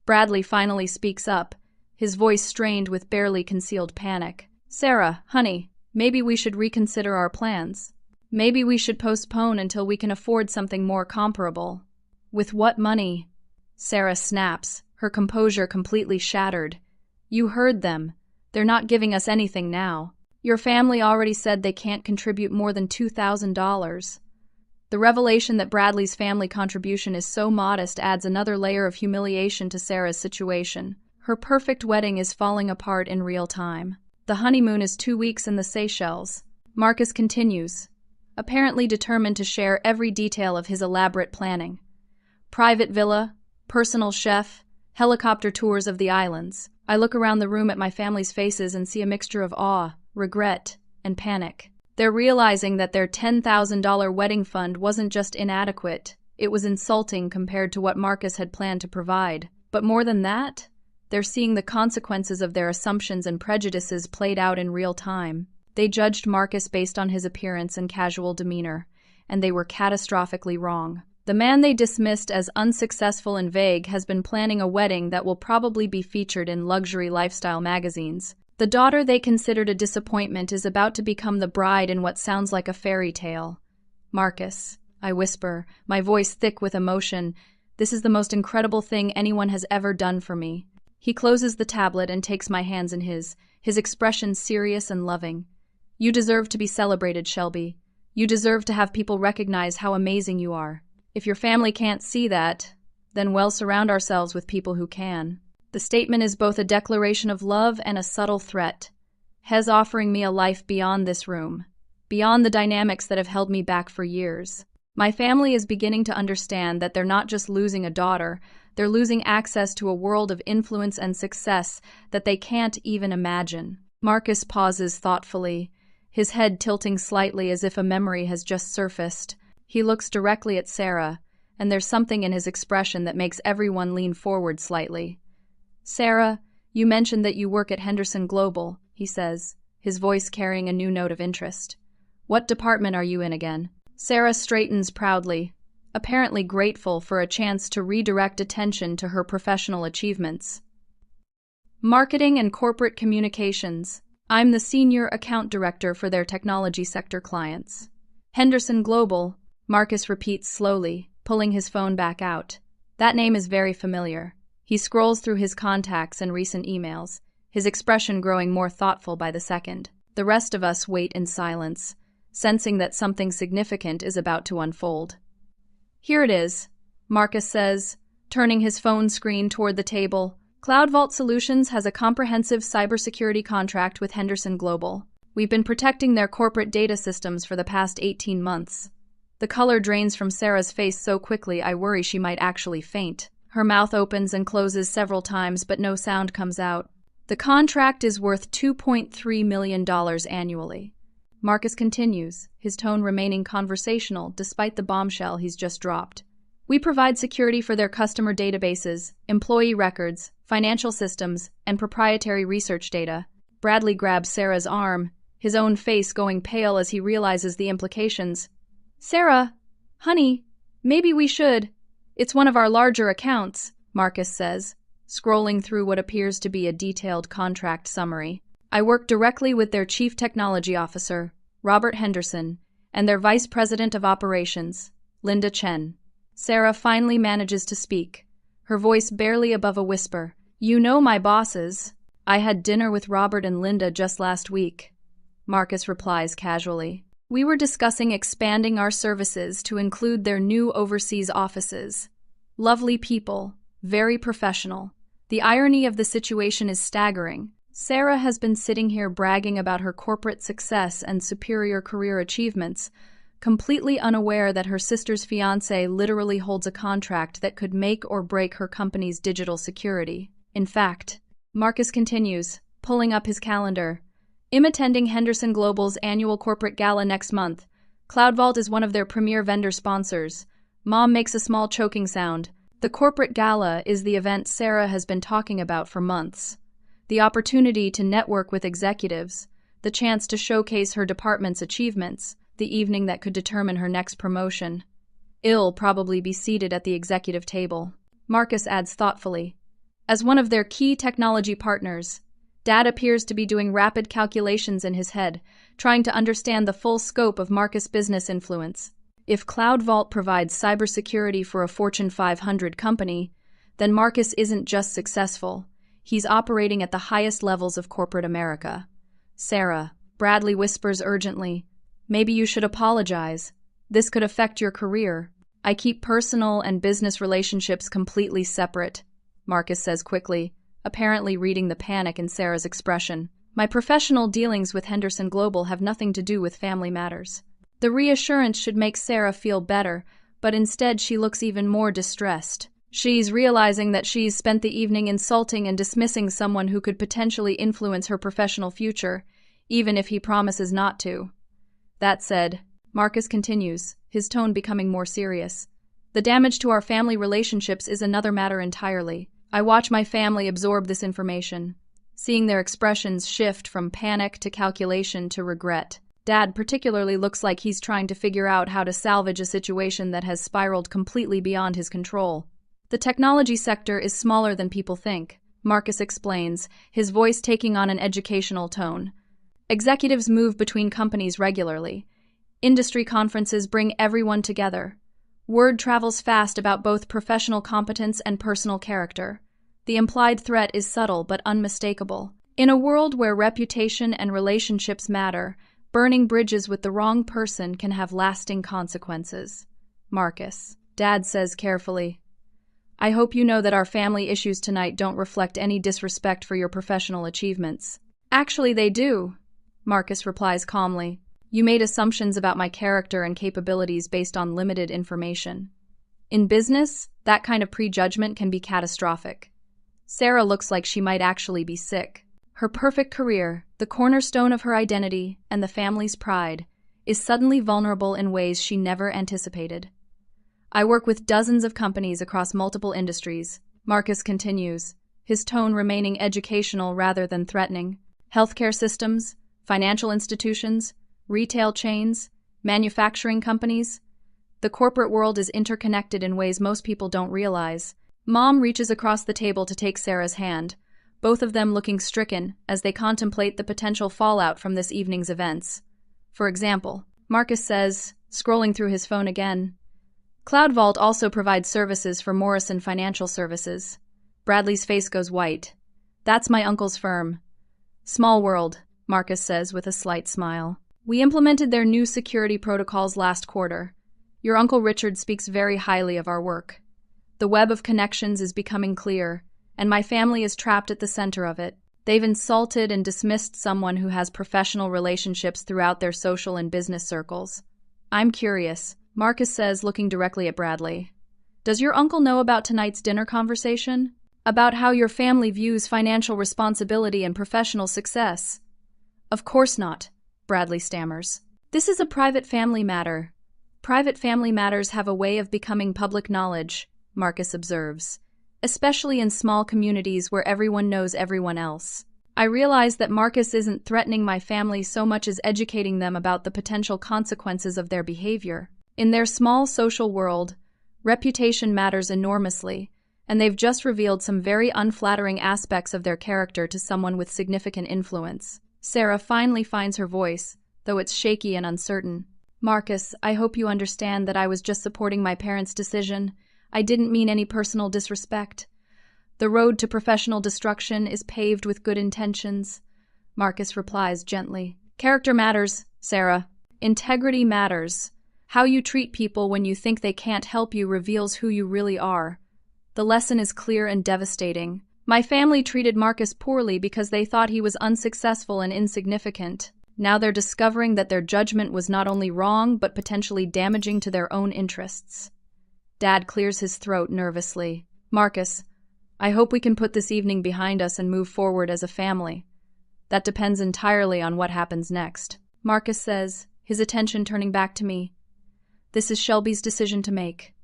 Bradley finally speaks up, his voice strained with barely concealed panic. "Sarah, honey, maybe we should reconsider our plans. Maybe we should postpone until we can afford something more comparable." "With what money?" Sarah snaps, her composure completely shattered. "You heard them. They're not giving us anything now. Your family already said they can't contribute more than $2,000. The revelation that Bradley's family contribution is so modest adds another layer of humiliation to Sarah's situation. Her perfect wedding is falling apart in real time. The honeymoon is 2 weeks in the Seychelles. Marcus continues, apparently determined to share every detail of his elaborate planning. Private villa, personal chef, helicopter tours of the islands. I look around the room at my family's faces and see a mixture of awe, regret, and panic. They're realizing that their $10,000 wedding fund wasn't just inadequate, it was insulting compared to what Marcus had planned to provide. But more than that, they're seeing the consequences of their assumptions and prejudices played out in real time. They judged Marcus based on his appearance and casual demeanor, and they were catastrophically wrong. The man they dismissed as unsuccessful and vague has been planning a wedding that will probably be featured in luxury lifestyle magazines. The daughter they considered a disappointment is about to become the bride in what sounds like a fairy tale. "Marcus," I whisper, my voice thick with emotion, "this is the most incredible thing anyone has ever done for me." He closes the tablet and takes my hands in his expression serious and loving. "You deserve to be celebrated, Shelby. You deserve to have people recognize how amazing you are. If your family can't see that, then we'll surround ourselves with people who can." The statement is both a declaration of love and a subtle threat. Hez offering me a life beyond this room, beyond the dynamics that have held me back for years. My family is beginning to understand that they're not just losing a daughter, they're losing access to a world of influence and success that they can't even imagine. Marcus pauses thoughtfully, his head tilting slightly as if a memory has just surfaced. He looks directly at Sarah, and there's something in his expression that makes everyone lean forward slightly. "Sarah, you mentioned that you work at Henderson Global," he says, his voice carrying a new note of interest. "What department are you in again?" Sarah straightens proudly, apparently grateful for a chance to redirect attention to her professional achievements. "Marketing and corporate communications. I'm the senior account director for their technology sector clients." "Henderson Global," Marcus repeats slowly, pulling his phone back out. That name is very familiar. He scrolls through his contacts and recent emails, his expression growing more thoughtful by the second. The rest of us wait in silence, sensing that something significant is about to unfold. "Here it is," Marcus says, turning his phone screen toward the table. "Cloud Vault Solutions has a comprehensive cybersecurity contract with Henderson Global. We've been protecting their corporate data systems for the past 18 months. The color drains from Sarah's face so quickly I worry she might actually faint. Her mouth opens and closes several times, but no sound comes out. "The contract is worth $2.3 million annually." Marcus continues, his tone remaining conversational despite the bombshell he's just dropped. "We provide security for their customer databases, employee records, financial systems, and proprietary research data." Bradley grabs Sarah's arm, his own face going pale as he realizes the implications. "Sarah, honey, maybe we should. It's one of our larger accounts," Marcus says, scrolling through what appears to be a detailed contract summary. "I work directly with their chief technology officer, Robert Henderson. and their vice president of operations, Linda Chen. Sarah finally manages to speak, her voice barely above a whisper. You know my bosses. I had dinner with Robert and Linda just last week. Marcus replies casually. We were discussing expanding our services to include their new overseas offices. Lovely people, very professional. The irony of the situation is staggering. Sarah has been sitting here bragging about her corporate success and superior career achievements, completely unaware that her sister's fiancé literally holds a contract that could make or break her company's digital security. In fact, Marcus continues, pulling up his calendar. I'm attending Henderson Global's annual corporate gala next month. CloudVault is one of their premier vendor sponsors. Mom makes a small choking sound. The corporate gala is the event Sarah has been talking about for months. The opportunity to network with executives, the chance to showcase her department's achievements, the evening that could determine her next promotion. I'll probably be seated at the executive table. Marcus adds thoughtfully. As one of their key technology partners, Dad appears to be doing rapid calculations in his head, trying to understand the full scope of Marcus' business influence. If CloudVault provides cybersecurity for a Fortune 500 company, then Marcus isn't just successful, he's operating at the highest levels of corporate America. Sarah, Bradley whispers urgently, maybe you should apologize. This could affect your career. I keep personal and business relationships completely separate, Marcus says quickly, apparently reading the panic in Sarah's expression. My professional dealings with Henderson Global have nothing to do with family matters. The reassurance should make Sarah feel better, but instead she looks even more distressed. She's realizing that she's spent the evening insulting and dismissing someone who could potentially influence her professional future, even if he promises not to. That said, Marcus continues, his tone becoming more serious. The damage to our family relationships is another matter entirely. I watch my family absorb this information, seeing their expressions shift from panic to calculation to regret. Dad particularly looks like he's trying to figure out how to salvage a situation that has spiraled completely beyond his control. The technology sector is smaller than people think, Marcus explains, his voice taking on an educational tone. Executives move between companies regularly. Industry conferences bring everyone together. Word travels fast about both professional competence and personal character. The implied threat is subtle but unmistakable. In a world where reputation and relationships matter, burning bridges with the wrong person can have lasting consequences. Marcus, Dad says carefully. I hope you know that our family issues tonight don't reflect any disrespect for your professional achievements. Actually, they do, Marcus replies calmly. You made assumptions about my character and capabilities based on limited information. In business, that kind of prejudgment can be catastrophic. Sarah looks like she might actually be sick. Her perfect career, the cornerstone of her identity and the family's pride, is suddenly vulnerable in ways she never anticipated. I work with dozens of companies across multiple industries, Marcus continues, his tone remaining educational rather than threatening. Healthcare systems, financial institutions, retail chains, manufacturing companies. The corporate world is interconnected in ways most people don't realize. Mom reaches across the table to take Sarah's hand, both of them looking stricken as they contemplate the potential fallout from this evening's events. For example, Marcus says, scrolling through his phone again, CloudVault also provides services for Morrison Financial Services. Bradley's face goes white. That's my uncle's firm. Small world, Marcus says with a slight smile. We implemented their new security protocols last quarter. Your Uncle Richard speaks very highly of our work. The web of connections is becoming clear, and my family is trapped at the center of it. They've insulted and dismissed someone who has professional relationships throughout their social and business circles. I'm curious, Marcus says, looking directly at Bradley. Does your uncle know about tonight's dinner conversation? About how your family views financial responsibility and professional success? Of course not, Bradley stammers. This is a private family matter. Private family matters have a way of becoming public knowledge, Marcus observes, especially in small communities where everyone knows everyone else. I realize that Marcus isn't threatening my family so much as educating them about the potential consequences of their behavior. In their small social world, reputation matters enormously, and they've just revealed some very unflattering aspects of their character to someone with significant influence. Sarah finally finds her voice, though it's shaky and uncertain. Marcus, I hope you understand that I was just supporting my parents' decision. I didn't mean any personal disrespect. The road to professional destruction is paved with good intentions. Marcus replies gently. Character matters, Sarah. Integrity matters. How you treat people when you think they can't help you reveals who you really are. The lesson is clear and devastating. My family treated Marcus poorly because they thought he was unsuccessful and insignificant. Now they're discovering that their judgment was not only wrong, but potentially damaging to their own interests. Dad clears his throat nervously. Marcus, I hope we can put this evening behind us and move forward as a family. That depends entirely on what happens next. Marcus says, his attention turning back to me. This is Shelby's decision to make.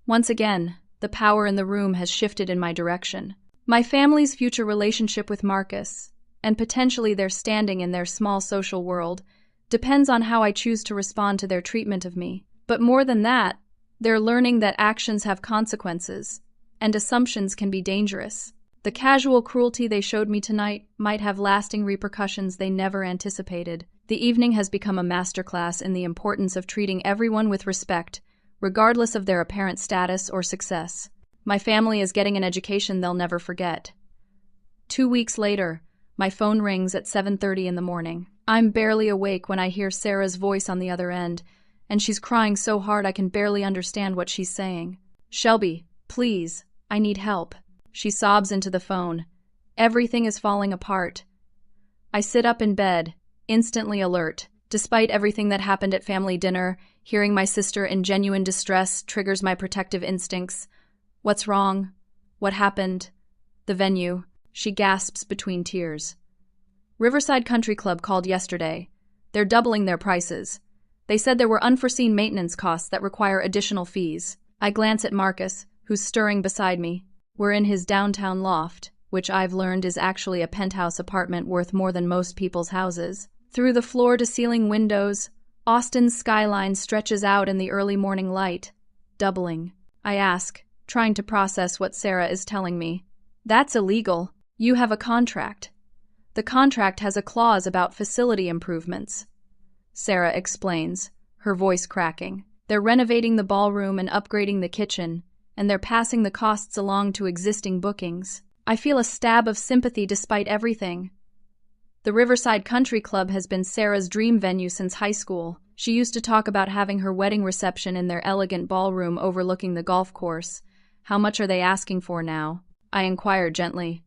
Once again, the power in the room has shifted in my direction. My family's future relationship with Marcus, and potentially their standing in their small social world, depends on how I choose to respond to their treatment of me. But more than that, they're learning that actions have consequences, and assumptions can be dangerous. The casual cruelty they showed me tonight might have lasting repercussions they never anticipated. The evening has become a masterclass in the importance of treating everyone with respect, regardless of their apparent status or success. My family is getting an education they'll never forget. 2 weeks later, my phone rings at 7:30 in the morning. I'm barely awake when I hear Sarah's voice on the other end, and she's crying so hard I can barely understand what she's saying. Shelby, please, I need help. She sobs into the phone. Everything is falling apart. I sit up in bed, instantly alert. Despite everything that happened at family dinner, hearing my sister in genuine distress triggers my protective instincts. What's wrong? What happened? The venue. She gasps between tears. Riverside Country Club called yesterday. They're doubling their prices. They said there were unforeseen maintenance costs that require additional fees. I glance at Marcus, who's stirring beside me. We're in his downtown loft, which I've learned is actually a penthouse apartment worth more than most people's houses. Through the floor-to-ceiling windows, Austin's skyline stretches out in the early morning light, doubling. I ask, trying to process what Sarah is telling me. That's illegal. You have a contract. The contract has a clause about facility improvements. Sarah explains, her voice cracking. They're renovating the ballroom and upgrading the kitchen, and they're passing the costs along to existing bookings. I feel a stab of sympathy despite everything. The Riverside Country Club has been Sarah's dream venue since high school. She used to talk about having her wedding reception in their elegant ballroom overlooking the golf course. How much are they asking for now? I inquire gently.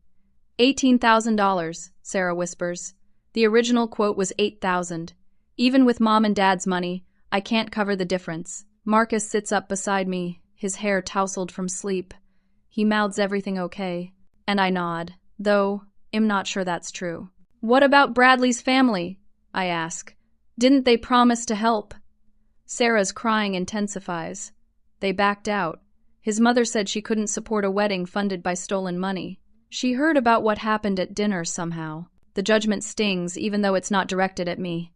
$18,000, Sarah whispers. The original quote was $8,000. Even with Mom and Dad's money, I can't cover the difference. Marcus sits up beside me, his hair tousled from sleep. He mouths everything okay, and I nod, though I'm not sure that's true. What about Bradley's family? I ask. Didn't they promise to help? Sarah's crying intensifies. They backed out. His mother said she couldn't support a wedding funded by stolen money. She heard about what happened at dinner somehow. The judgment stings, even though it's not directed at me.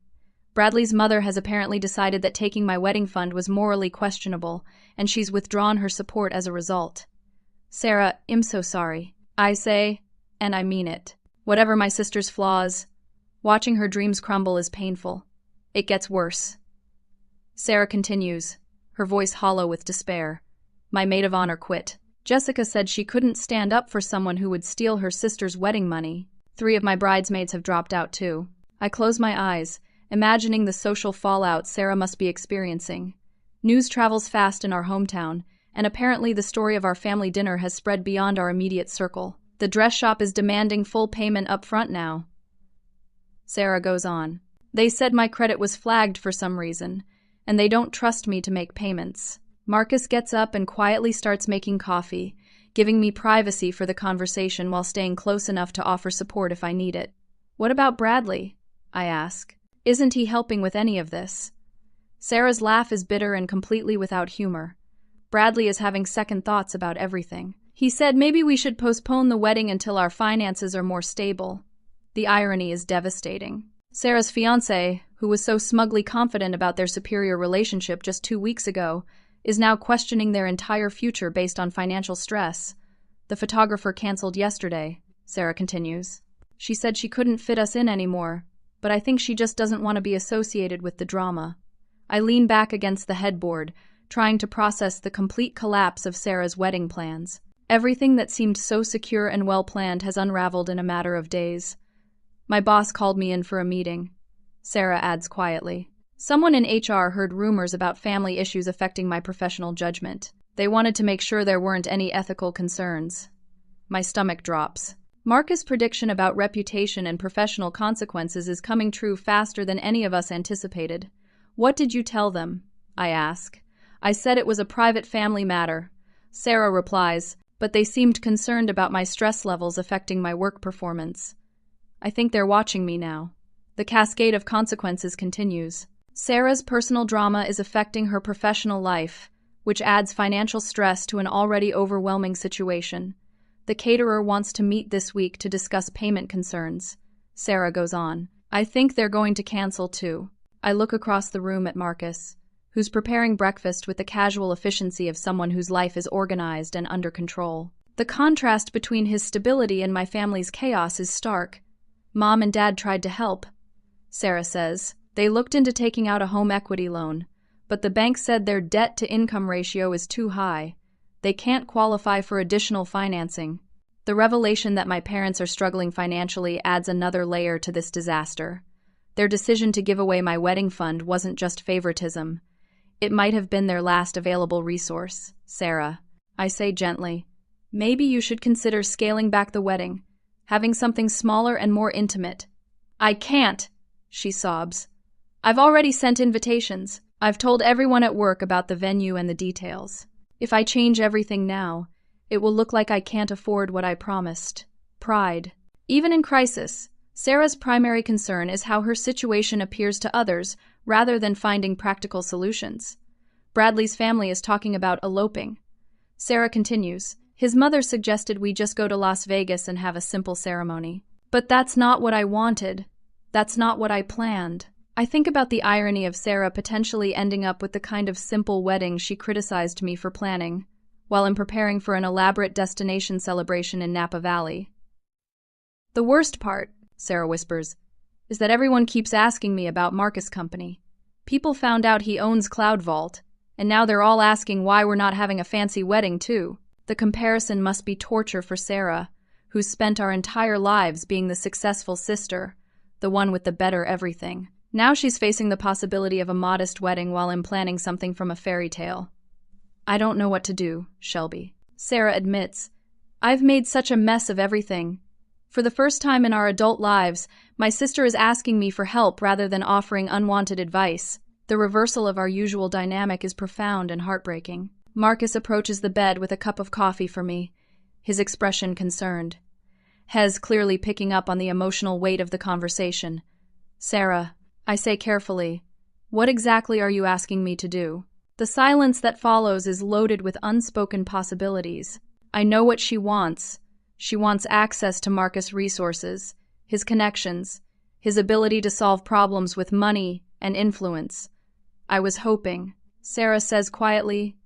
Bradley's mother has apparently decided that taking my wedding fund was morally questionable, and she's withdrawn her support as a result. Sarah, I'm so sorry. I say, and I mean it. Whatever my sister's flaws, watching her dreams crumble is painful. It gets worse. Sarah continues, her voice hollow with despair. My maid of honor quit. Jessica said she couldn't stand up for someone who would steal her sister's wedding money. 3 of my bridesmaids have dropped out too. I close my eyes, imagining the social fallout Sarah must be experiencing. News travels fast in our hometown, and apparently the story of our family dinner has spread beyond our immediate circle. The dress shop is demanding full payment up front now. Sarah goes on. They said my credit was flagged for some reason, and they don't trust me to make payments. Marcus gets up and quietly starts making coffee, giving me privacy for the conversation while staying close enough to offer support if I need it. What about Bradley? I ask. Isn't he helping with any of this? Sarah's laugh is bitter and completely without humor. Bradley is having second thoughts about everything. He said maybe we should postpone the wedding until our finances are more stable. The irony is devastating. Sarah's fiancé, who was so smugly confident about their superior relationship just 2 weeks ago, is now questioning their entire future based on financial stress. The photographer canceled yesterday, Sarah continues. She said she couldn't fit us in anymore, but I think she just doesn't want to be associated with the drama. I lean back against the headboard, trying to process the complete collapse of Sarah's wedding plans. Everything that seemed so secure and well-planned has unraveled in a matter of days. My boss called me in for a meeting. Sarah adds quietly. Someone in HR heard rumors about family issues affecting my professional judgment. They wanted to make sure there weren't any ethical concerns. My stomach drops. Marcus' prediction about reputation and professional consequences is coming true faster than any of us anticipated. What did you tell them? I ask. I said it was a private family matter. Sarah replies, but they seemed concerned about my stress levels affecting my work performance. I think they're watching me now. The cascade of consequences continues. Sarah's personal drama is affecting her professional life, which adds financial stress to an already overwhelming situation. The caterer wants to meet this week to discuss payment concerns. Sarah goes on. I think they're going to cancel too. I look across the room at Marcus, who's preparing breakfast with the casual efficiency of someone whose life is organized and under control. The contrast between his stability and my family's chaos is stark. Mom and Dad tried to help, Sarah says. They looked into taking out a home equity loan, but the bank said their debt-to-income ratio is too high. They can't qualify for additional financing. The revelation that my parents are struggling financially adds another layer to this disaster. Their decision to give away my wedding fund wasn't just favoritism. It might have been their last available resource. Sarah, I say gently, maybe you should consider scaling back the wedding, having something smaller and more intimate. I can't, she sobs. I've already sent invitations. I've told everyone at work about the venue and the details. If I change everything now, it will look like I can't afford what I promised. Pride. Even in crisis, Sarah's primary concern is how her situation appears to others rather than finding practical solutions. Bradley's family is talking about eloping. Sarah continues, his mother suggested we just go to Las Vegas and have a simple ceremony. But that's not what I wanted. That's not what I planned. I think about the irony of Sarah potentially ending up with the kind of simple wedding she criticized me for planning, while I'm preparing for an elaborate destination celebration in Napa Valley. The worst part, Sarah whispers, is that everyone keeps asking me about Marcus' company. People found out he owns Cloud Vault, and now they're all asking why we're not having a fancy wedding too. The comparison must be torture for Sarah, who's spent our entire lives being the successful sister, the one with the better everything. Now she's facing the possibility of a modest wedding while I'm planning something from a fairy tale. I don't know what to do, Shelby. Sarah admits, I've made such a mess of everything. For the first time in our adult lives, my sister is asking me for help rather than offering unwanted advice. The reversal of our usual dynamic is profound and heartbreaking. Marcus approaches the bed with a cup of coffee for me, his expression concerned. Hez clearly picking up on the emotional weight of the conversation. Sarah, I say carefully, what exactly are you asking me to do? The silence that follows is loaded with unspoken possibilities. I know what she wants. She wants access to Marcus' resources, his connections, his ability to solve problems with money and influence. I was hoping, Sarah says quietly,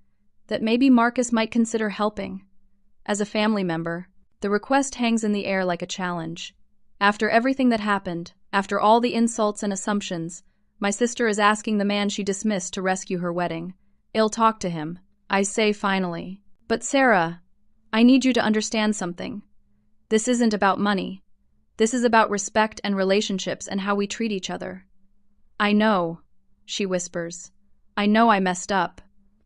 that maybe Marcus might consider helping. As a family member, the request hangs in the air like a challenge. After everything that happened, after all the insults and assumptions, my sister is asking the man she dismissed to rescue her wedding. I'll talk to him. I say finally. But Sarah, I need you to understand something. This isn't about money. This is about respect and relationships and how we treat each other. I know, she whispers. I know I messed up.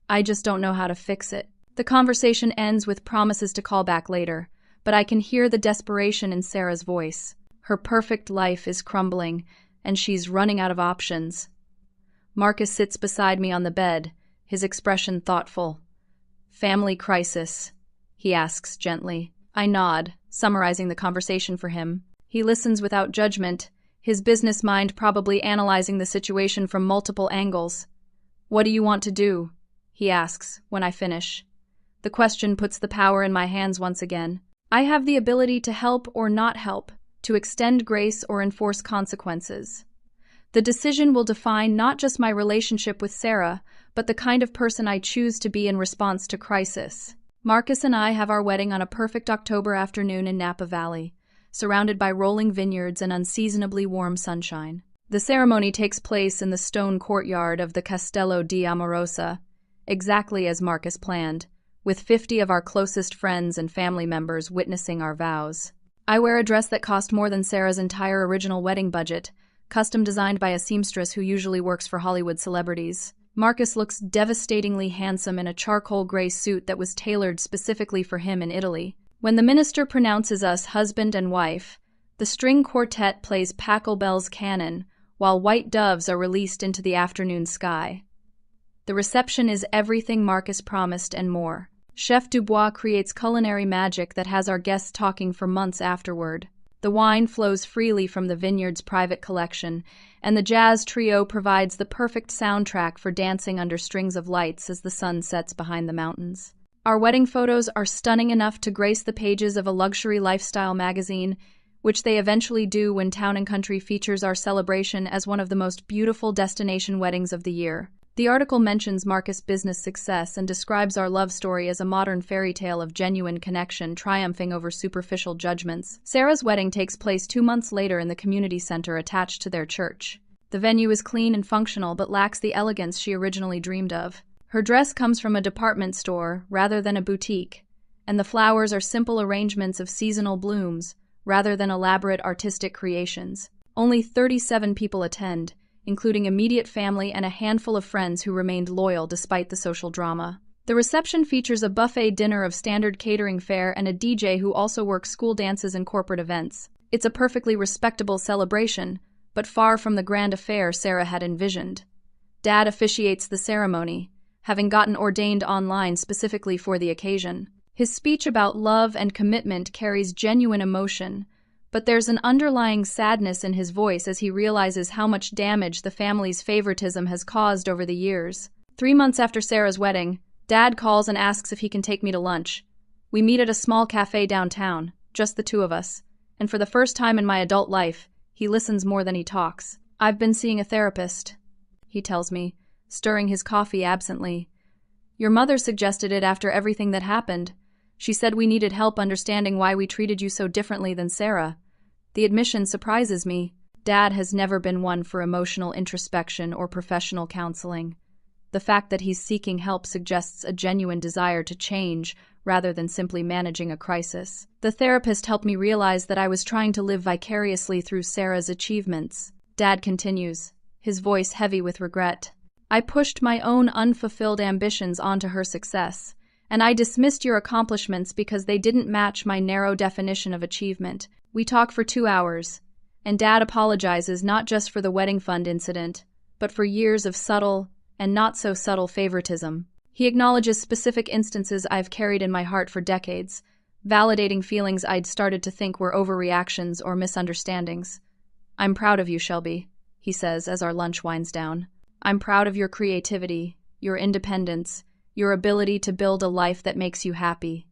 I just don't know how to fix it. The conversation ends with promises to call back later, but I can hear the desperation in Sarah's voice. Her perfect life is crumbling, and she's running out of options. Marcus sits beside me on the bed, his expression thoughtful. Family crisis, he asks gently. I nod, summarizing the conversation for him. He listens without judgment, his business mind probably analyzing the situation from multiple angles. What do you want to do? He asks, when I finish. The question puts the power in my hands once again. I have the ability to help or not help, to extend grace or enforce consequences. The decision will define not just my relationship with Sarah, but the kind of person I choose to be in response to crisis. Marcus and I have our wedding on a perfect October afternoon in Napa Valley, surrounded by rolling vineyards and unseasonably warm sunshine. The ceremony takes place in the stone courtyard of the Castello di Amorosa, exactly as Marcus planned, with 50 of our closest friends and family members witnessing our vows. I wear a dress that cost more than Sarah's entire original wedding budget, custom designed by a seamstress who usually works for Hollywood celebrities. Marcus looks devastatingly handsome in a charcoal gray suit that was tailored specifically for him in Italy. When the minister pronounces us husband and wife, the string quartet plays Pachelbel's canon, while white doves are released into the afternoon sky. The reception is everything Marcus promised and more. Chef Dubois creates culinary magic that has our guests talking for months afterward. The wine flows freely from the vineyard's private collection, and the jazz trio provides the perfect soundtrack for dancing under strings of lights as the sun sets behind the mountains. Our wedding photos are stunning enough to grace the pages of a luxury lifestyle magazine, which they eventually do when Town & Country features our celebration as one of the most beautiful destination weddings of the year. The article mentions Marcus' business success and describes our love story as a modern fairy tale of genuine connection triumphing over superficial judgments. Sarah's wedding takes place 2 months later in the community center attached to their church. The venue is clean and functional but lacks the elegance she originally dreamed of. Her dress comes from a department store rather than a boutique, and the flowers are simple arrangements of seasonal blooms rather than elaborate artistic creations. Only 37 people attend, including immediate family and a handful of friends who remained loyal despite the social drama. The reception features a buffet dinner of standard catering fare and a DJ who also works school dances and corporate events. It's a perfectly respectable celebration, but far from the grand affair Sarah had envisioned. Dad officiates the ceremony, having gotten ordained online specifically for the occasion. His speech about love and commitment carries genuine emotion, but there's an underlying sadness in his voice as he realizes how much damage the family's favoritism has caused over the years. 3 months after Sarah's wedding, Dad calls and asks if he can take me to lunch. We meet at a small cafe downtown, just the two of us, and for the first time in my adult life, he listens more than he talks. I've been seeing a therapist, he tells me, stirring his coffee absently. Your mother suggested it after everything that happened. She said we needed help understanding why we treated you so differently than Sarah. The admission surprises me. Dad has never been one for emotional introspection or professional counseling. The fact that he's seeking help suggests a genuine desire to change rather than simply managing a crisis. The therapist helped me realize that I was trying to live vicariously through Sarah's achievements. Dad continues, his voice heavy with regret. I pushed my own unfulfilled ambitions onto her success, and I dismissed your accomplishments because they didn't match my narrow definition of achievement. We talk for 2 hours, and Dad apologizes not just for the wedding fund incident, but for years of subtle and not-so-subtle favoritism. He acknowledges specific instances I've carried in my heart for decades, validating feelings I'd started to think were overreactions or misunderstandings. I'm proud of you, Shelby, he says as our lunch winds down. I'm proud of your creativity, your independence, your ability to build a life that makes you happy.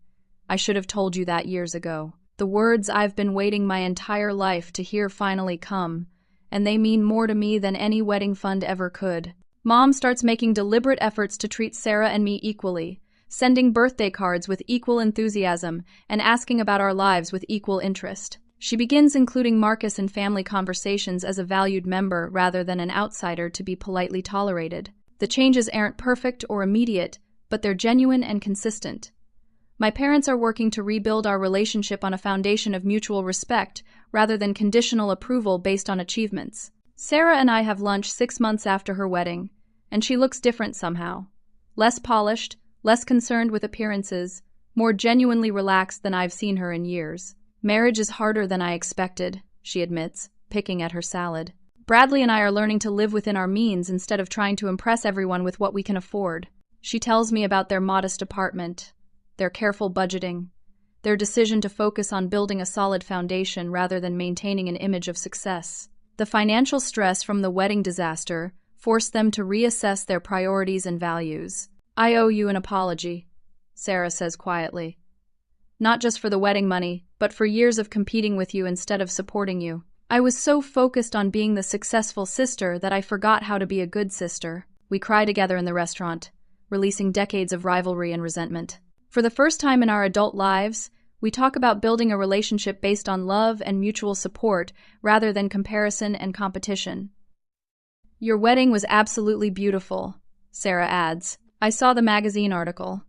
I should have told you that years ago. The words I've been waiting my entire life to hear finally come, and they mean more to me than any wedding fund ever could. Mom starts making deliberate efforts to treat Sarah and me equally, sending birthday cards with equal enthusiasm and asking about our lives with equal interest. She begins including Marcus in family conversations as a valued member rather than an outsider to be politely tolerated. The changes aren't perfect or immediate, but they're genuine and consistent. My parents are working to rebuild our relationship on a foundation of mutual respect rather than conditional approval based on achievements. Sarah and I have lunch 6 months after her wedding, and she looks different somehow. Less polished, less concerned with appearances, more genuinely relaxed than I've seen her in years. Marriage is harder than I expected, she admits, picking at her salad. Bradley and I are learning to live within our means instead of trying to impress everyone with what we can afford. She tells me about their modest apartment, their careful budgeting, their decision to focus on building a solid foundation rather than maintaining an image of success. The financial stress from the wedding disaster forced them to reassess their priorities and values. I owe you an apology, Sarah says quietly. Not just for the wedding money, but for years of competing with you instead of supporting you. I was so focused on being the successful sister that I forgot how to be a good sister. We cry together in the restaurant, releasing decades of rivalry and resentment. For the first time in our adult lives, we talk about building a relationship based on love and mutual support rather than comparison and competition. Your wedding was absolutely beautiful, Sarah adds. I saw the magazine article.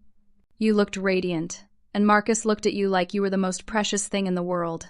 You looked radiant, and Marcus looked at you like you were the most precious thing in the world.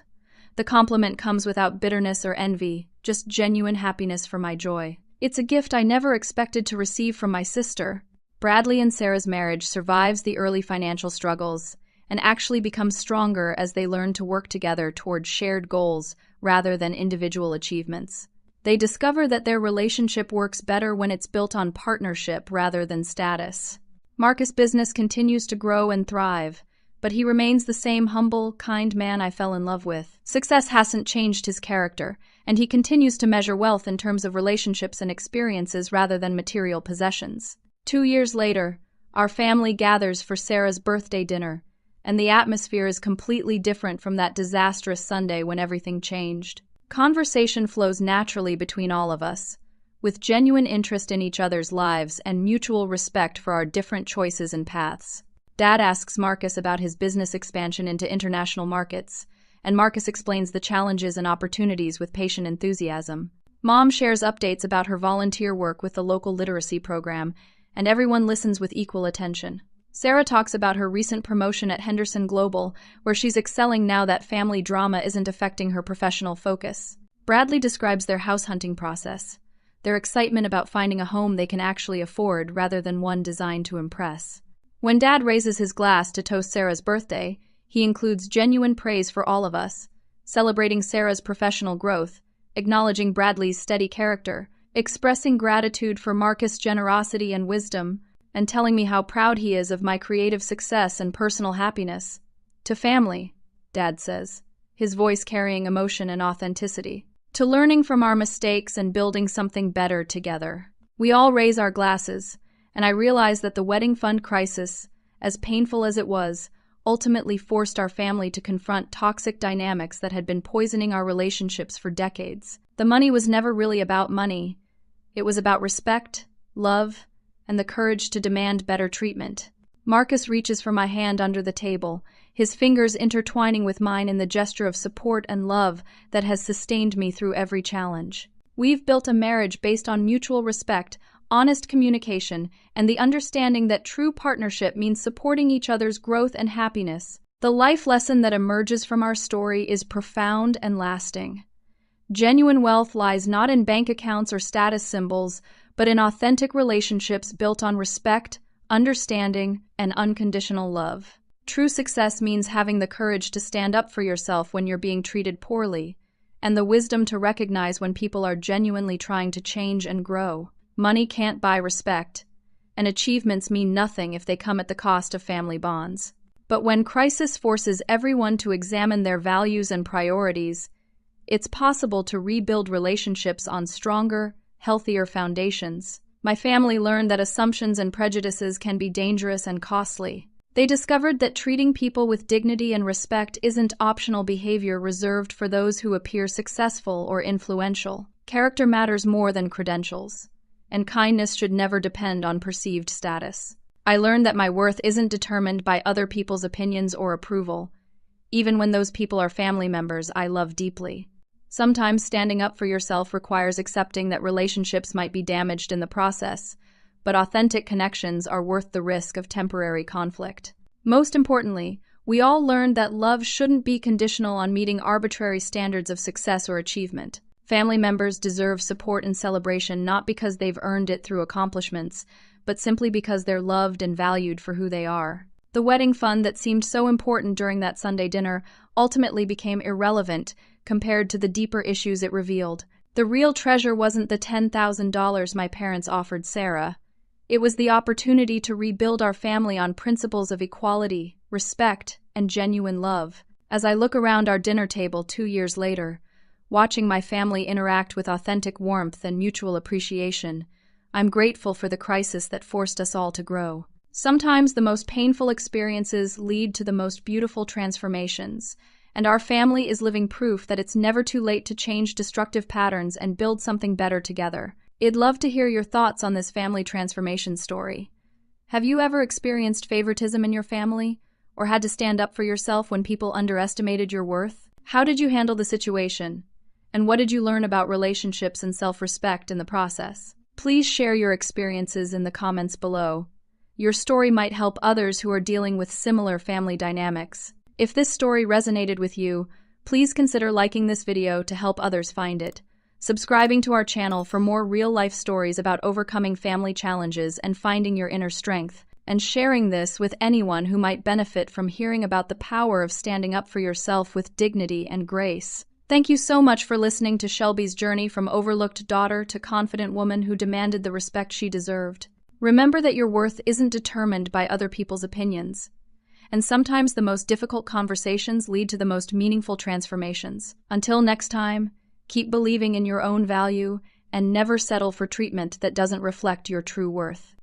The compliment comes without bitterness or envy, just genuine happiness for my joy. It's a gift I never expected to receive from my sister. Bradley and Sarah's marriage survives the early financial struggles and actually becomes stronger as they learn to work together toward shared goals rather than individual achievements. They discover that their relationship works better when it's built on partnership rather than status. Marcus' business continues to grow and thrive, but he remains the same humble, kind man I fell in love with. Success hasn't changed his character, and he continues to measure wealth in terms of relationships and experiences rather than material possessions. 2 years later, our family gathers for Sarah's birthday dinner, and the atmosphere is completely different from that disastrous Sunday when everything changed. Conversation flows naturally between all of us, with genuine interest in each other's lives and mutual respect for our different choices and paths. Dad asks Marcus about his business expansion into international markets, and Marcus explains the challenges and opportunities with patient enthusiasm. Mom shares updates about her volunteer work with the local literacy program, and everyone listens with equal attention. Sarah talks about her recent promotion at Henderson Global, where she's excelling now that family drama isn't affecting her professional focus. Bradley describes their house hunting process, their excitement about finding a home they can actually afford rather than one designed to impress. When Dad raises his glass to toast Sarah's birthday, he includes genuine praise for all of us, celebrating Sarah's professional growth, acknowledging Bradley's steady character, expressing gratitude for Marcus' generosity and wisdom, and telling me how proud he is of my creative success and personal happiness. To family, Dad says, his voice carrying emotion and authenticity. To learning from our mistakes and building something better together. We all raise our glasses, and I realize that the wedding fund crisis, as painful as it was, ultimately forced our family to confront toxic dynamics that had been poisoning our relationships for decades. The money was never really about money. It was about respect, love, and the courage to demand better treatment. Marcus reaches for my hand under the table, his fingers intertwining with mine in the gesture of support and love that has sustained me through every challenge. We've built a marriage based on mutual respect, honest communication, and the understanding that true partnership means supporting each other's growth and happiness. The life lesson that emerges from our story is profound and lasting. Genuine wealth lies not in bank accounts or status symbols, but in authentic relationships built on respect, understanding, and unconditional love. True success means having the courage to stand up for yourself when you're being treated poorly, and the wisdom to recognize when people are genuinely trying to change and grow. Money can't buy respect, and achievements mean nothing if they come at the cost of family bonds. But when crisis forces everyone to examine their values and priorities, it's possible to rebuild relationships on stronger, healthier foundations. My family learned that assumptions and prejudices can be dangerous and costly. They discovered that treating people with dignity and respect isn't optional behavior reserved for those who appear successful or influential. Character matters more than credentials, and kindness should never depend on perceived status. I learned that my worth isn't determined by other people's opinions or approval, even when those people are family members I love deeply. Sometimes standing up for yourself requires accepting that relationships might be damaged in the process, but authentic connections are worth the risk of temporary conflict. Most importantly, we all learned that love shouldn't be conditional on meeting arbitrary standards of success or achievement. Family members deserve support and celebration not because they've earned it through accomplishments, but simply because they're loved and valued for who they are. The wedding fund that seemed so important during that Sunday dinner ultimately became irrelevant compared to the deeper issues it revealed. The real treasure wasn't the $10,000 my parents offered Sarah. It was the opportunity to rebuild our family on principles of equality, respect, and genuine love. As I look around our dinner table 2 years later, watching my family interact with authentic warmth and mutual appreciation, I'm grateful for the crisis that forced us all to grow. Sometimes the most painful experiences lead to the most beautiful transformations, and our family is living proof that it's never too late to change destructive patterns and build something better together. I'd love to hear your thoughts on this family transformation story. Have you ever experienced favoritism in your family, or had to stand up for yourself when people underestimated your worth? How did you handle the situation? And what did you learn about relationships and self-respect in the process? Please share your experiences in the comments below. Your story might help others who are dealing with similar family dynamics. If this story resonated with you, please consider liking this video to help others find it, subscribing to our channel for more real-life stories about overcoming family challenges and finding your inner strength, and sharing this with anyone who might benefit from hearing about the power of standing up for yourself with dignity and grace. Thank you so much for listening to Shelby's journey from overlooked daughter to confident woman who demanded the respect she deserved. Remember that your worth isn't determined by other people's opinions. And sometimes the most difficult conversations lead to the most meaningful transformations. Until next time, keep believing in your own value and never settle for treatment that doesn't reflect your true worth.